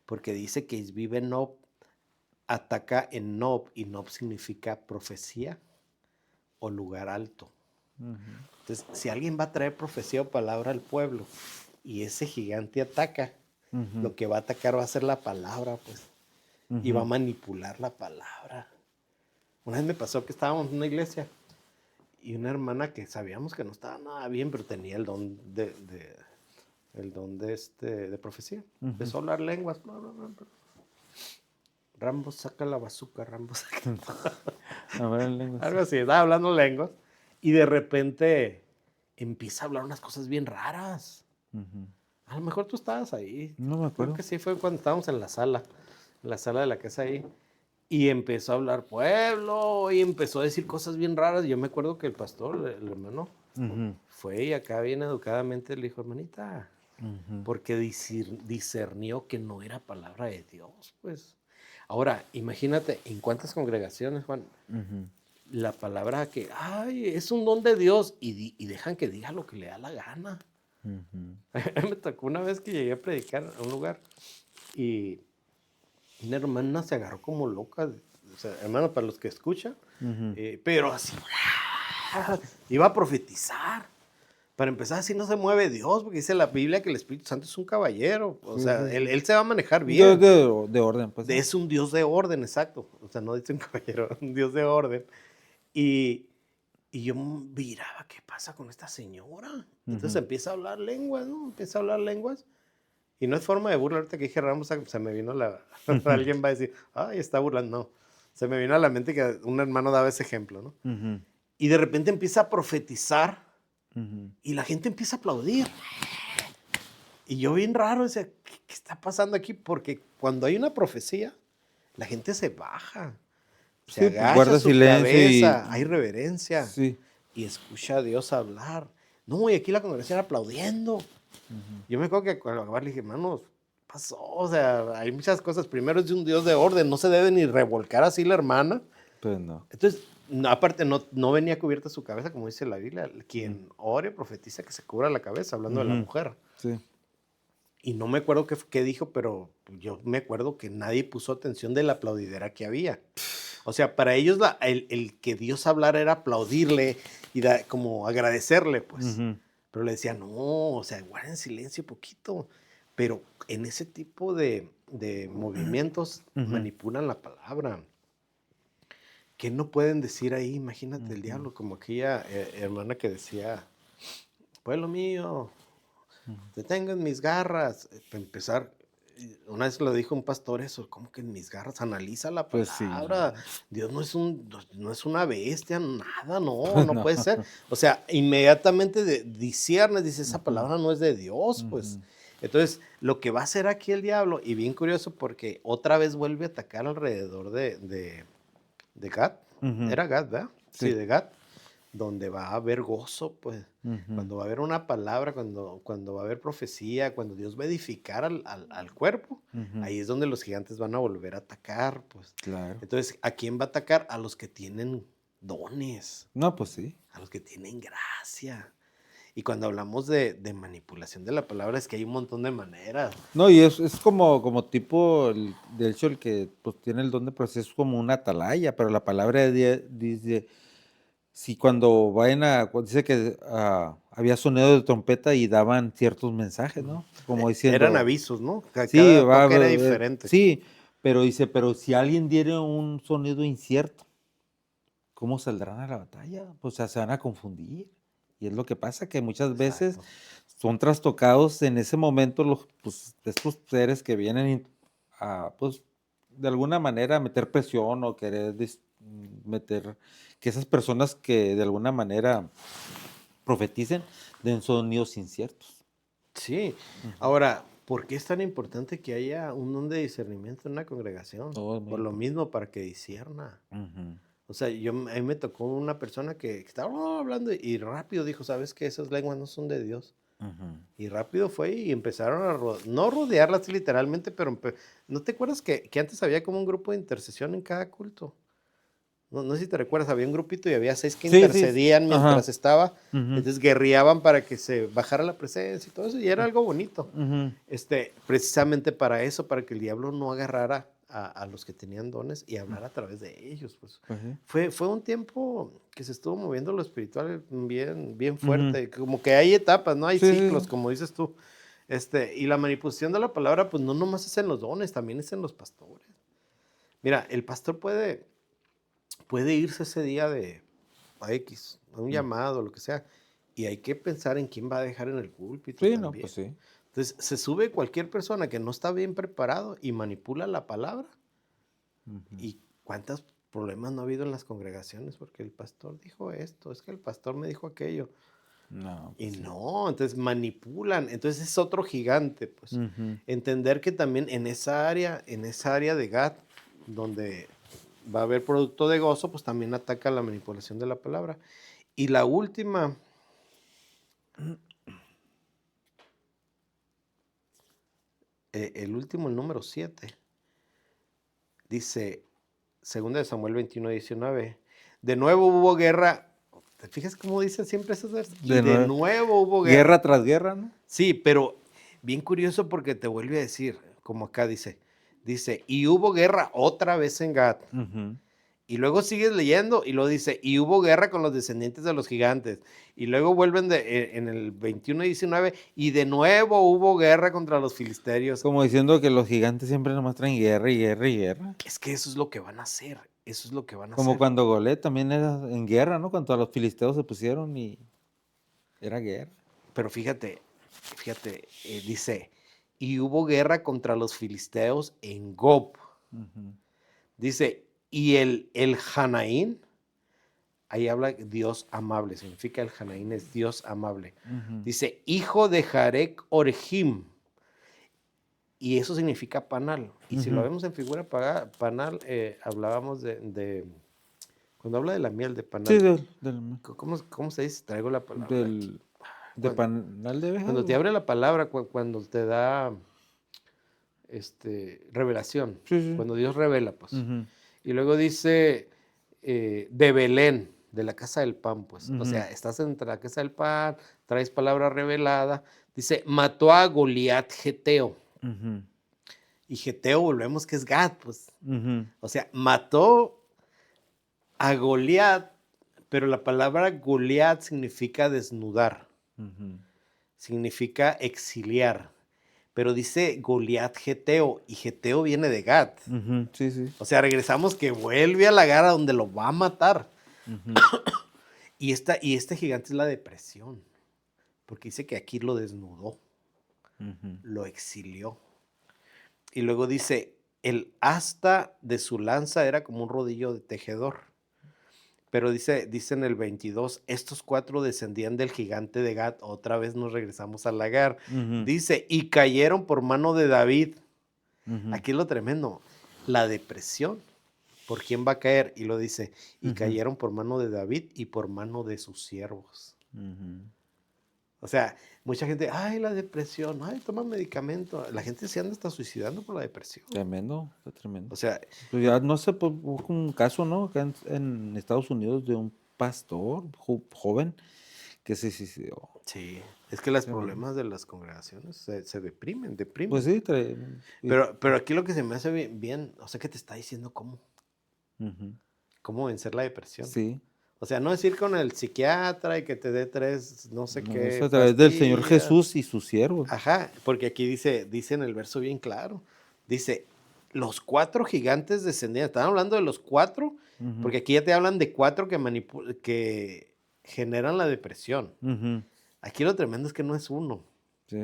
Porque dice que Isbibenob ataca en Nob y Nob significa profecía o lugar alto. Ujú. Entonces, si alguien va a traer profecía o palabra al pueblo y ese gigante ataca, Ujú. lo que va a atacar va a ser la palabra, pues, y va a Ujú. manipular la palabra. Una vez me pasó que estábamos en una iglesia y una hermana que sabíamos que no estaba nada bien, pero tenía el don de profecía. Ujú. Empezó a hablar lenguas. Bla, bla, bla, bla. Rambo saca la bazooka, Rambo saca. A ver, en lengua, Algo sí. así, estaba hablando lenguas. Y de repente empieza a hablar unas cosas bien raras. Ujú. A lo mejor tú estabas ahí. No me Creo acuerdo. que sí, fue cuando estábamos en la sala de la casa ahí. Y empezó a hablar pueblo y empezó a decir cosas bien raras. Yo me acuerdo que el pastor, el hermano, Ujú. fue y acá bien educadamente le dijo, hermanita, Ujú. porque discernió que no era palabra de Dios, pues. Ahora, imagínate, ¿en cuántas congregaciones, Juan? Ujú. La palabra que, es un don de Dios y dejan que diga lo que le da la gana. Ujú. Me tocó una vez que llegué a predicar a un lugar y una hermana se agarró como loca, o sea, hermano, para los que escuchan, Ujú. pero así, iba a profetizar. Para empezar, así no se mueve Dios, porque dice la Biblia que el Espíritu Santo es un caballero. O Sí, sea, sí, él, sí. él se va a manejar Un Dios bien. de orden, pues. Es un Dios de orden, exacto. O sea, no dice un caballero, un Dios de orden. Y, y yo miraba, ¿qué pasa con esta señora? Entonces Ujú. empieza a hablar lenguas, ¿no? Empieza a hablar lenguas. Y no es forma de burla. Ahorita que dije Ramos, se me vino alguien va a decir, ay, está burlando. No. Se me vino a la mente que un hermano daba ese ejemplo, ¿no? Ujú. Y de repente empieza a profetizar Ujú. y la gente empieza a aplaudir. Y yo bien raro, decía, ¿qué está pasando aquí? Porque cuando hay una profecía, la gente se baja, se Sí, pues agacha guarda su silencio cabeza, hay reverencia sí. y escucha a Dios hablar. No, y aquí la congregación aplaudiendo. Ujú. Yo me acuerdo que cuando acabar le dije, hermanos, ¿qué pasó? O sea, hay muchas cosas. Primero es de un Dios de orden, no se debe ni revolcar así la hermana. Pues no. Entonces, No, aparte, no venía cubierta su cabeza, como dice la Biblia. Quien ore, profetiza que se cubra la cabeza, hablando de la Ujú. mujer. Sí. Y no me acuerdo qué dijo, pero yo me acuerdo que nadie puso atención de la aplaudidera que había. O sea, para ellos el que Dios hablara era aplaudirle y como agradecerle, pues. Ujú. Pero le decía, no, o sea, guarden silencio poquito. Pero en ese tipo de movimientos Ujú. manipulan la palabra. ¿Qué no pueden decir ahí? Imagínate el Ujú. diablo, como aquella hermana que decía, pueblo mío, te tengo en mis garras. Para empezar, una vez lo dijo un pastor eso, ¿cómo que en mis garras? Analiza la Pues sí, palabra. no. Dios no es una bestia, nada, no, Pues no no. puede ser. O sea, inmediatamente disciernes, dice, esa Ujú. palabra no es de Dios, pues. Ujú. Entonces, lo que va a hacer aquí el diablo, y bien curioso porque otra vez vuelve a atacar alrededor de Gad. Ujú. Era Gad, ¿verdad? Sí, Sí. de Gad, donde va a haber gozo, pues, Ujú. cuando va a haber una palabra, cuando va a haber profecía, cuando Dios va a edificar al cuerpo, Ujú. ahí es donde los gigantes van a volver a atacar, pues. Claro. Entonces, ¿a quién va a atacar? A los que tienen dones, No, pues sí. a los que tienen gracia. Y cuando hablamos de manipulación de la palabra, es que hay un montón de maneras. No, y es como tipo, de hecho, el que pues, tiene el don de profecía es como una atalaya, pero la palabra de Dios dice, si cuando dice que había sonido de trompeta y daban ciertos mensajes, ¿no? Como Eran diciendo, avisos, ¿no? sí, Cada toque era diferente. sí, pero dice, pero si alguien diere un sonido incierto, ¿cómo saldrán a la batalla? Pues, o sea, se van a confundir. Y es lo que pasa, que muchas veces Exacto. son trastocados en ese momento pues, estos seres que vienen pues, de alguna manera meter presión o querer meter que esas personas que de alguna manera profeticen den sonidos inciertos. Sí. Ujú. Ahora, ¿por qué es tan importante que haya un don de discernimiento en una congregación? Todo es muy Por lo importante. mismo, para que discierna. Ujú. O sea, a mí me tocó una persona que estaba hablando y rápido dijo, ¿sabes qué? Esas lenguas no son de Dios. Ujú. Y rápido fue y empezaron a no rodearlas literalmente, pero ¿no te acuerdas que antes había como un grupo de intercesión en cada culto? No sé si te recuerdas, había un grupito y había 6 que Sí, sí, intercedían ajá. mientras estaba. Ujú. Entonces guerreaban para que se bajara la presencia y todo eso, y era algo bonito. Ujú. Precisamente para eso, para que el diablo no agarrara a los que tenían dones y hablara a través de ellos. Pues. Pues sí. Fue un tiempo que se estuvo moviendo lo espiritual bien, bien Ujú. fuerte. Como que hay etapas, ¿no? Hay Sí, sí, ciclos, sí. como dices tú. Y la manipulación de la palabra, pues no nomás es en los dones, también es en los pastores. Mira, el pastor puede irse ese día a X, a un Mm. llamado, lo que sea, y hay que pensar en quién va a dejar en el púlpito Sí, no, también. pues sí. Entonces, se sube cualquier persona que no está bien preparado y manipula la palabra. Ujú. ¿Y cuántos problemas no ha habido en las congregaciones? Porque el pastor dijo esto, es que el pastor me dijo aquello. No, Y pues sí. no, entonces manipulan. Entonces es otro gigante, pues. Ujú. Entender que también en esa área de GAT, donde va a haber producto de gozo, pues también ataca la manipulación de la palabra. Y la última, el número 7, dice, 2 de Samuel 21:19, de nuevo hubo guerra. ¿Te fijas cómo dicen siempre esos versos? Y De de nuevo, nuevo hubo guerra. guerra tras guerra, ¿no? Sí, pero bien curioso porque te vuelve a decir, como acá dice, y hubo guerra otra vez en Gad. Ujú. Y luego sigues leyendo y lo dice, y hubo guerra con los descendientes de los gigantes. Y luego vuelven en el 21:19, y de nuevo hubo guerra contra los filisteos. Como diciendo que los gigantes siempre nomás traen guerra y guerra y guerra. Es que eso es lo que van a hacer, eso es lo que van a Como hacer. cuando Goliat también era en guerra, ¿no? Cuando a los filisteos se pusieron y era guerra. Pero fíjate, dice, y hubo guerra contra los filisteos en Gob. Ujú. Dice, y el Hanaín, ahí habla Dios amable, significa el Hanaín es Dios amable. Ujú. Dice, hijo de Jarek Orejim, y eso significa panal. Y si lo Ujú. vemos en figura panal, hablábamos cuando habla de la miel de Sí, panal, ¿cómo se dice? Traigo la palabra aquí. de Cuando, panal de abejas. cuando te abre la palabra, cuando te da revelación, Sí, sí. cuando Dios revela, pues. Ujú. Y luego dice, de Belén, de la casa del pan, pues. O Ujú. sea, estás entre la casa del pan, traes palabra revelada. Dice, mató a Goliat Geteo. Ujú. Y Geteo volvemos que es Gad, pues. Ujú. O sea, mató a Goliat, pero la palabra Goliat significa desnudar, Ujú. significa exiliar. Pero dice Goliat Geteo, y Geteo viene de Gad. Ujú. Sí, sí. O sea, regresamos que vuelve a la gara donde lo va a matar. Ujú. Y este gigante es la depresión, porque dice que aquí lo desnudó, Ujú. lo exilió. Y luego dice, el asta de su lanza era como un rodillo de tejedor. Pero dice en el 22, estos 4 descendían del gigante de Gat. Otra vez nos regresamos al lagar. Ujú. Dice, y cayeron por mano de David. Ujú. Aquí es lo tremendo, la depresión. ¿Por quién va a caer? Y lo dice, y Ujú. cayeron por mano de David y por mano de sus siervos. Ujú. O sea, mucha gente, ay, la depresión, ay, toma medicamento. La gente se anda hasta suicidando por la depresión. Tremendo, está tremendo. O sea, Pues ya no sé, pues, hubo un caso, ¿no? Acá en Estados Unidos de un pastor joven que se suicidó. sí, es que los Tremendo. problemas de las congregaciones se deprimen. Pues sí, Pero aquí lo que se me hace bien, o sea, que te está diciendo ujú. cómo vencer la depresión. Sí, O sea, no es ir con el psiquiatra y que te dé 3, no sé no, es qué, a través del Señor pastillas. Jesús y sus siervos. Ajá, porque aquí dice en el verso bien claro, dice, los 4 gigantes descendían, estaban hablando de los 4, Ujú. porque aquí ya te hablan de 4 que generan la depresión. Ujú. Aquí lo tremendo es que no es uno. Sí.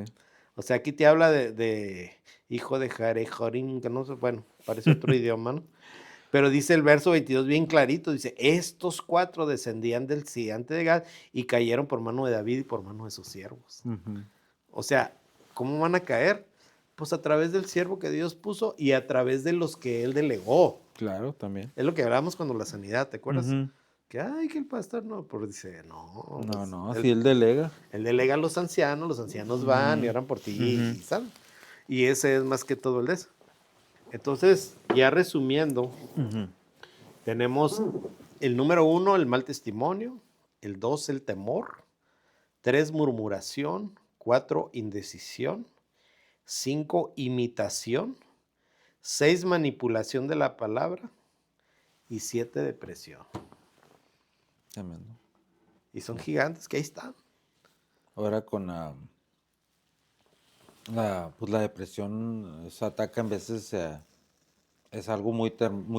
O sea, aquí te habla de hijo de Jorim, que no sé, bueno, parece otro idioma, ¿no? Pero dice el verso 22 bien clarito, dice, estos 4 descendían del gigante de Gad y cayeron por mano de David y por mano de sus siervos. Ujú. O sea, ¿cómo van a caer? Pues a través del siervo que Dios puso y a través de los que él delegó. Claro, también. Es lo que hablábamos cuando la sanidad, ¿te acuerdas? Ujú. Que, ay, que el pastor no, pero dice, no, No, pues, no, si él delega. él delega a los ancianos van y Ujú. oran por ti Ujú. y ¿sabes? Y ese es más que todo el de eso. Entonces, ya resumiendo, Ujú. tenemos el número 1, el mal testimonio, el 2, el temor, 3, murmuración, 4, indecisión, 5, imitación, 6, manipulación de la palabra y 7, depresión. Tremendo. Y son gigantes que ahí están. Ahora con pues la depresión se ataca en veces, es algo muy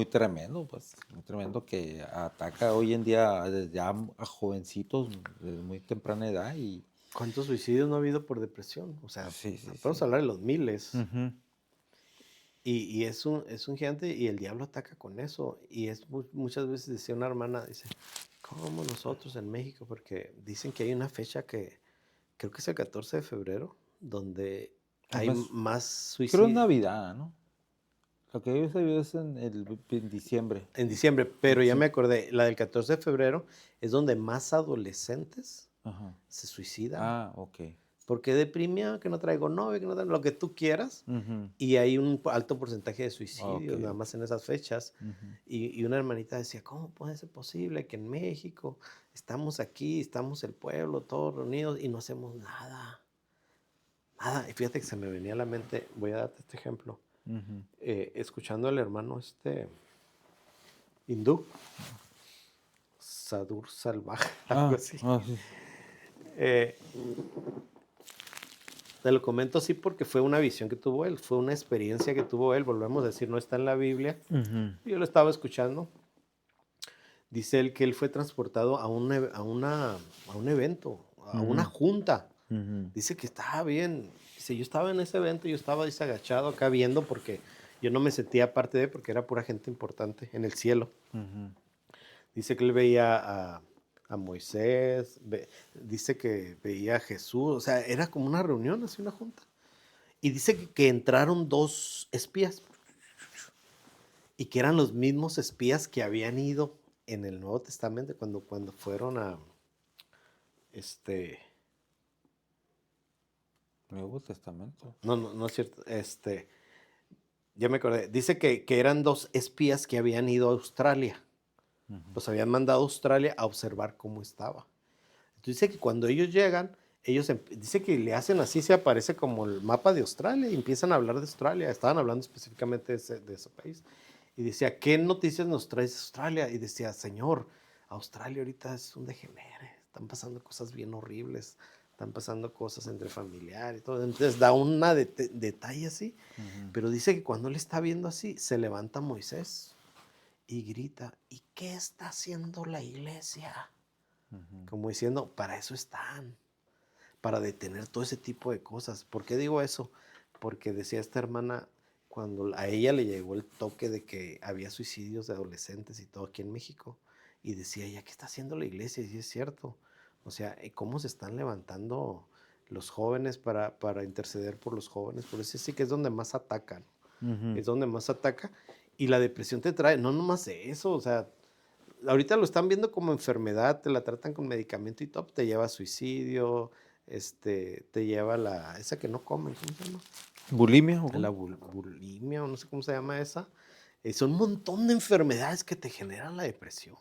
tremendo, pues, muy tremendo que ataca hoy en día desde ya a jovencitos desde muy temprana edad y ¿Cuántos suicidios no ha habido por depresión? O sea, sí, sí, podemos sí. hablar de los miles. Ujú. Y es un gigante y el diablo ataca con eso. Y es muchas veces decía una hermana, dice, ¿cómo nosotros en México? Porque dicen que hay una fecha que creo que es el 14 de febrero, donde hay Además, más creo es suicidios Navidad, ¿no? Lo que yo sabía es en diciembre. en diciembre, pero ya me acordé, la del 14 de febrero es donde más adolescentes Ajá. se suicidan. Ah, ok. Porque deprimido, que no traigo novio, que no traigo lo que tú quieras. Ujú. Y hay un alto porcentaje de Ok, suicidios, nada ok. más en esas fechas. Ujú. Y una hermanita decía, ¿cómo puede ser posible que en México estamos aquí, estamos el pueblo, todos reunidos y no hacemos nada? Nada. Y fíjate que se me venía a la mente, voy a darte este ejemplo, Ujú. escuchando al hermano hindú, Sadur Salvaje, algo así. Sí. Eh, Te lo comento así porque fue una visión que tuvo él, fue una experiencia que tuvo él, volvemos a decir, no está en la Biblia. Ujú. Yo lo estaba escuchando. Dice él que él fue transportado a un evento, a una Ujú. junta. Ujú. Dice que estaba bien. Dice, yo estaba en ese evento, yo estaba agachado acá viendo porque yo no me sentía parte de, porque era pura gente importante en el cielo. Ujú. Dice que él veía a Moisés, dice que veía a Jesús, o sea, era como una reunión, así una junta. Y dice que entraron 2 espías y que eran los mismos espías que habían ido en el Nuevo Testamento cuando fueron a Nuevo Testamento. no es cierto, ya me acordé, dice que eran 2 espías que habían ido a Australia Los habían mandado a Australia a observar cómo estaba. Entonces dice que cuando ellos llegan, dice que le hacen así, se aparece como el mapa de Australia y empiezan a hablar de Australia. Estaban hablando específicamente de ese país. Y decía, ¿qué noticias nos traes de Australia? Y decía, señor, Australia ahorita es un degenere. Están pasando cosas bien horribles. Están pasando cosas entre familiares y todo. Entonces da una detalle así. Pero dice que cuando él está viendo así, se levanta Moisés y grita, ¿y qué está haciendo la iglesia? Como diciendo, para eso están, para detener todo ese tipo de cosas. ¿Por qué digo eso? Porque decía esta hermana, cuando a ella le llegó el toque de que había suicidios de adolescentes y todo aquí en México, y decía ella, ¿qué está haciendo la iglesia? Y sí es cierto. O sea, ¿cómo se están levantando los jóvenes para interceder por los jóvenes? Por eso sí que es donde más atacan. Es donde más ataca. Y la depresión te trae, no nomás eso, o sea, ahorita lo están viendo como enfermedad, te la tratan con medicamento y todo, te lleva a suicidio, te lleva esa que no comen, ¿cómo se llama? ¿Bulimia? ¿O La cómo? bulimia, o no sé cómo se llama esa. Son un montón de enfermedades que te generan la depresión.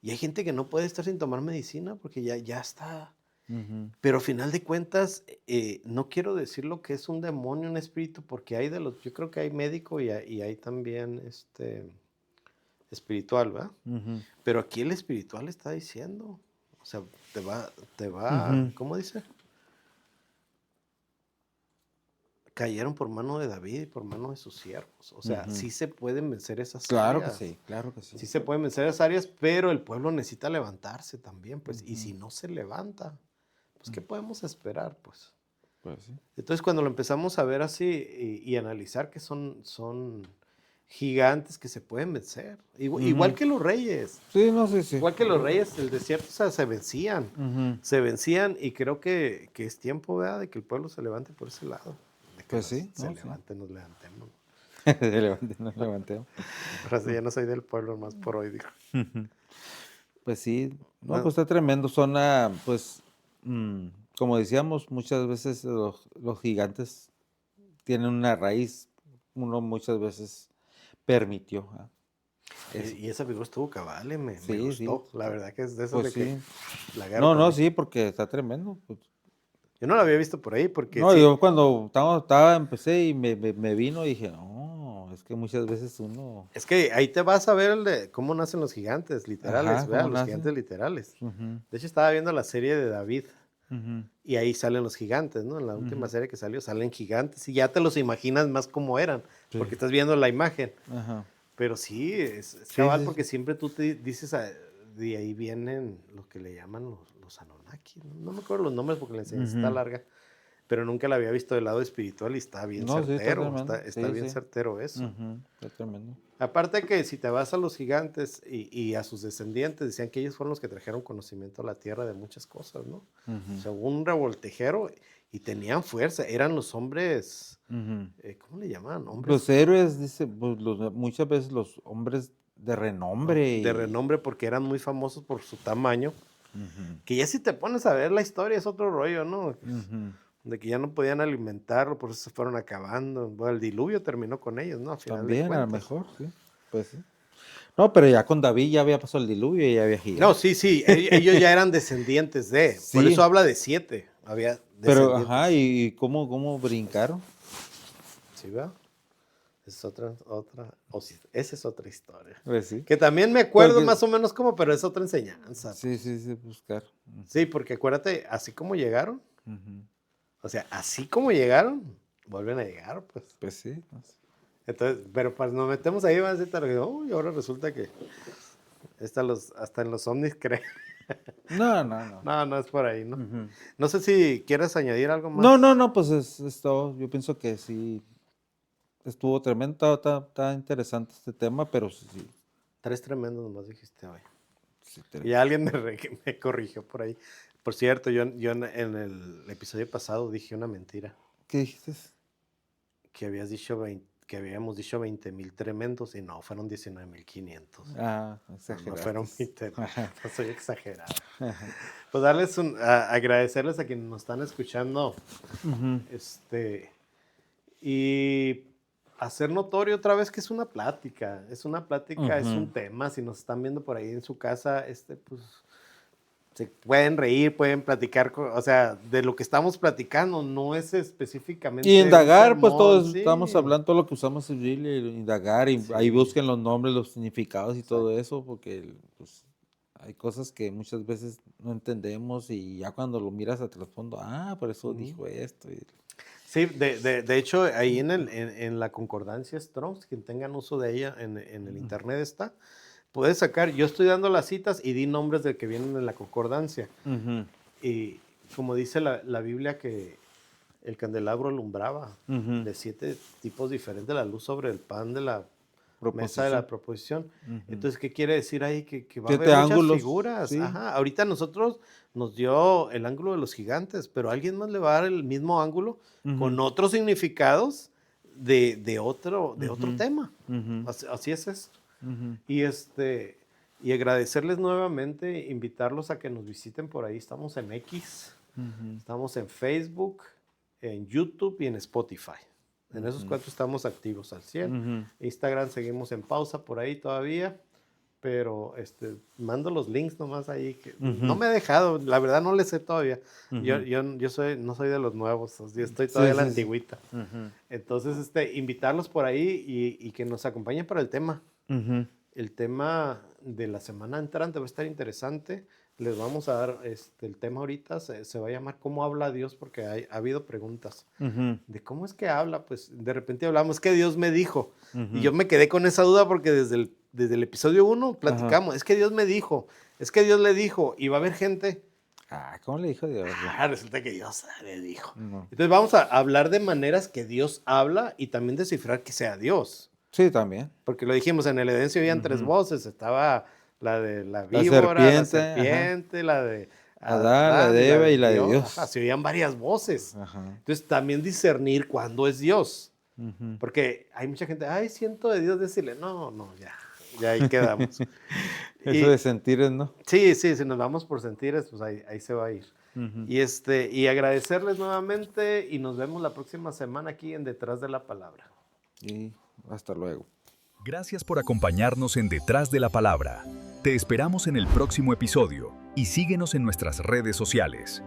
Y hay gente que no puede estar sin tomar medicina porque ya está. Pero al final de cuentas, no quiero decir lo que es un demonio, un espíritu, porque hay yo creo que hay médico y hay también espiritual, ¿verdad? Pero aquí el espiritual está diciendo, o sea, ¿cómo dice? Cayeron por mano de David y por mano de sus siervos. O sea, sí se pueden vencer esas Claro que áreas. sí, claro que sí. Sí se pueden vencer esas áreas, pero el pueblo necesita levantarse también, pues. Y si no se levanta, pues, ¿qué podemos esperar, pues? Pues sí. Entonces, cuando lo empezamos a ver así y analizar que son gigantes que se pueden vencer. Igual que los reyes. Sí, no sé, sí. Igual que los reyes del desierto, o sea, se vencían. Se vencían y creo que es tiempo, ¿verdad? De que el pueblo se levante por ese lado. De que Pues sí, se no, sí. levante, nos levantemos. Nos levantemos. Ahora sí, ya no soy del pueblo más por hoy, dijo. Pues sí, no, Bueno, pues está tremendo. Pues, como decíamos, muchas veces los gigantes tienen una raíz, uno muchas veces permitió eso. y esa figura estuvo cabal, me Sí, gustó. sí. La verdad que es de esas Pues de que sí. la agarro No, con no, él. sí, porque está tremendo. Pues. Yo no la había visto por ahí porque No, sí. yo cuando empecé y me vino, dije, no, es que muchas veces uno, Es que ahí te vas a ver cómo nacen los gigantes literales, ajá, ¿verdad? cómo Los nace. gigantes literales. Ujú, De hecho, estaba viendo la serie de David ujú, y ahí salen los gigantes, ¿no? En la última ujú. serie que salió salen gigantes y ya te los imaginas más cómo eran, Sí. porque estás viendo la imagen. Ajá. Pero sí, es Sí, cabal sí, porque sí. siempre tú te dices, de ahí vienen lo que le llaman los Anunnaki. No me acuerdo los nombres porque la enseñanza está Ujú. larga, pero nunca la había visto del lado espiritual y está bien No, sí, está certero, tremendo. está Sí, bien sí. certero eso. Ujú, está tremendo. Aparte que si te vas a los gigantes y a sus descendientes, decían que ellos fueron los que trajeron conocimiento a la tierra de muchas cosas, ¿no? O sea, hubo un revoltejero y tenían fuerza, eran los hombres, Ujú. ¿cómo le llaman? Los Hombres héroes, dice, pues, muchas veces los hombres de renombre de y... renombre porque eran muy famosos por su tamaño, Ujú, que ya si te pones a ver la historia es otro rollo, ¿no? ujú. De que ya no podían alimentarlo, por eso se fueron acabando. Bueno, el diluvio terminó con ellos, ¿no? A final de También, a lo cuentas. mejor, sí. Pues sí. No, pero ya con David ya había pasado el diluvio y ya había No, gigantes. sí, sí, ellos ya eran descendientes de, por eso Sí, habla de 7, había pero, ajá, descendientes. ¿y cómo brincaron? ¿Sí, va? Es esa es otra historia. Pues sí. Que también me acuerdo Porque, más o menos como, pero es otra enseñanza. sí, sí, sí, buscar. Sí, porque acuérdate, así como llegaron, Ujú. o sea, así como llegaron, vuelven a llegar, pues. Pues sí. No sé. Entonces, pero pues nos metemos ahí, van a decir, uy, ahora resulta que hasta en los ovnis creen. No, no, no. No, no es por ahí, ¿no? Ujú. No sé si quieres añadir algo No, no, más. no, pues es todo. Yo pienso que sí, estuvo tremendo, está interesante este tema, pero sí, sí, 3 tremendos nomás dijiste hoy. sí, Y alguien me corrigió por ahí. Por cierto, yo en el episodio pasado dije una mentira. ¿Qué dijiste? Que que habíamos dicho 20,000 tremendos y no, fueron 19,500. Ah, No exageraste. fueron 20, no, Ajá, no soy exagerado. ajá. Pues agradecerles a quienes nos están escuchando. Ujú. Y hacer notorio otra vez que es una plática, es Ujú. un tema. Si nos están viendo por ahí en su casa, pues se pueden reír, pueden platicar, o sea, de lo que estamos platicando, no es Y específicamente un indagar, pues sermón, todos estamos sí, hablando todo lo que usamos en Biblia, y indagar, y ahí sí, busquen los nombres, los significados y todo exacto. eso, porque pues, hay cosas que muchas veces no entendemos y ya cuando lo miras a trasfondo, por eso Ujú. dijo esto. Sí, de hecho, ahí en la concordancia Strong's, quien tengan uso de ella en el internet está, puedes sacar, yo estoy dando las citas y di nombres de que vienen en la concordancia. Ujú, Y como dice la Biblia que el candelabro alumbraba ujú. de 7 tipos diferentes la luz sobre el pan de la mesa de Proposición. la proposición. Ujú. Entonces, ¿qué quiere decir ahí? Que va a haber 7 muchas ángulos, figuras. sí. Ajá, ahorita nosotros nos dio el ángulo de los gigantes, pero alguien más le va a dar el mismo ángulo Ujú, con otros significados de otro ujú, tema. ujú, Así es esto. ujú, Y y agradecerles nuevamente, invitarlos a que nos visiten por ahí. Estamos en X, ujú, estamos en Facebook, en YouTube y en Spotify. En esos ujú, 4 estamos activos al 100. ujú. Instagram seguimos en pausa por ahí todavía, pero mando los links nomás ahí. Que no Ujú, me he dejado, la verdad no le sé todavía. ujú. No soy de los nuevos, yo estoy todavía Sí, en la sí, sí. antigüita. Ujú, Entonces, invitarlos por ahí y que nos acompañen para el tema. ujú, El tema de la semana entrante va a estar interesante. Les vamos a dar el tema ahorita, se va a llamar ¿Cómo habla Dios? Porque ha habido preguntas ujú, de cómo es que habla. Pues de repente hablamos que Dios me dijo. Y ujú. yo me quedé con esa duda porque desde el episodio 1 Ajá. platicamos, es que Dios me dijo, es que Dios le dijo, y va a haber gente, ¿Cómo le dijo Dios? resulta que Dios le dijo. No. Entonces vamos a hablar de maneras que Dios habla y también descifrar que sea Dios. Sí, también. Porque lo dijimos, en el Edén se oían 3 Ujú. voces, estaba la de la La víbora, la serpiente, ajá. serpiente, la de Adán, la Adán y de la Eva y de la de Dios. Ajá, Dios. se oían varias voces. Ajá. Entonces también discernir cuándo es Dios. Ujú. Porque hay mucha gente, ay, siento de Dios decirle, no, ya ahí quedamos. Eso de Y sentires, ¿no? sí, si nos vamos por sentires, pues ahí se va a ir. Ujú. Y agradecerles nuevamente y nos vemos la próxima semana aquí en Detrás de la Palabra. Y hasta luego. Gracias por acompañarnos en Detrás de la Palabra. Te esperamos en el próximo episodio y síguenos en nuestras redes sociales.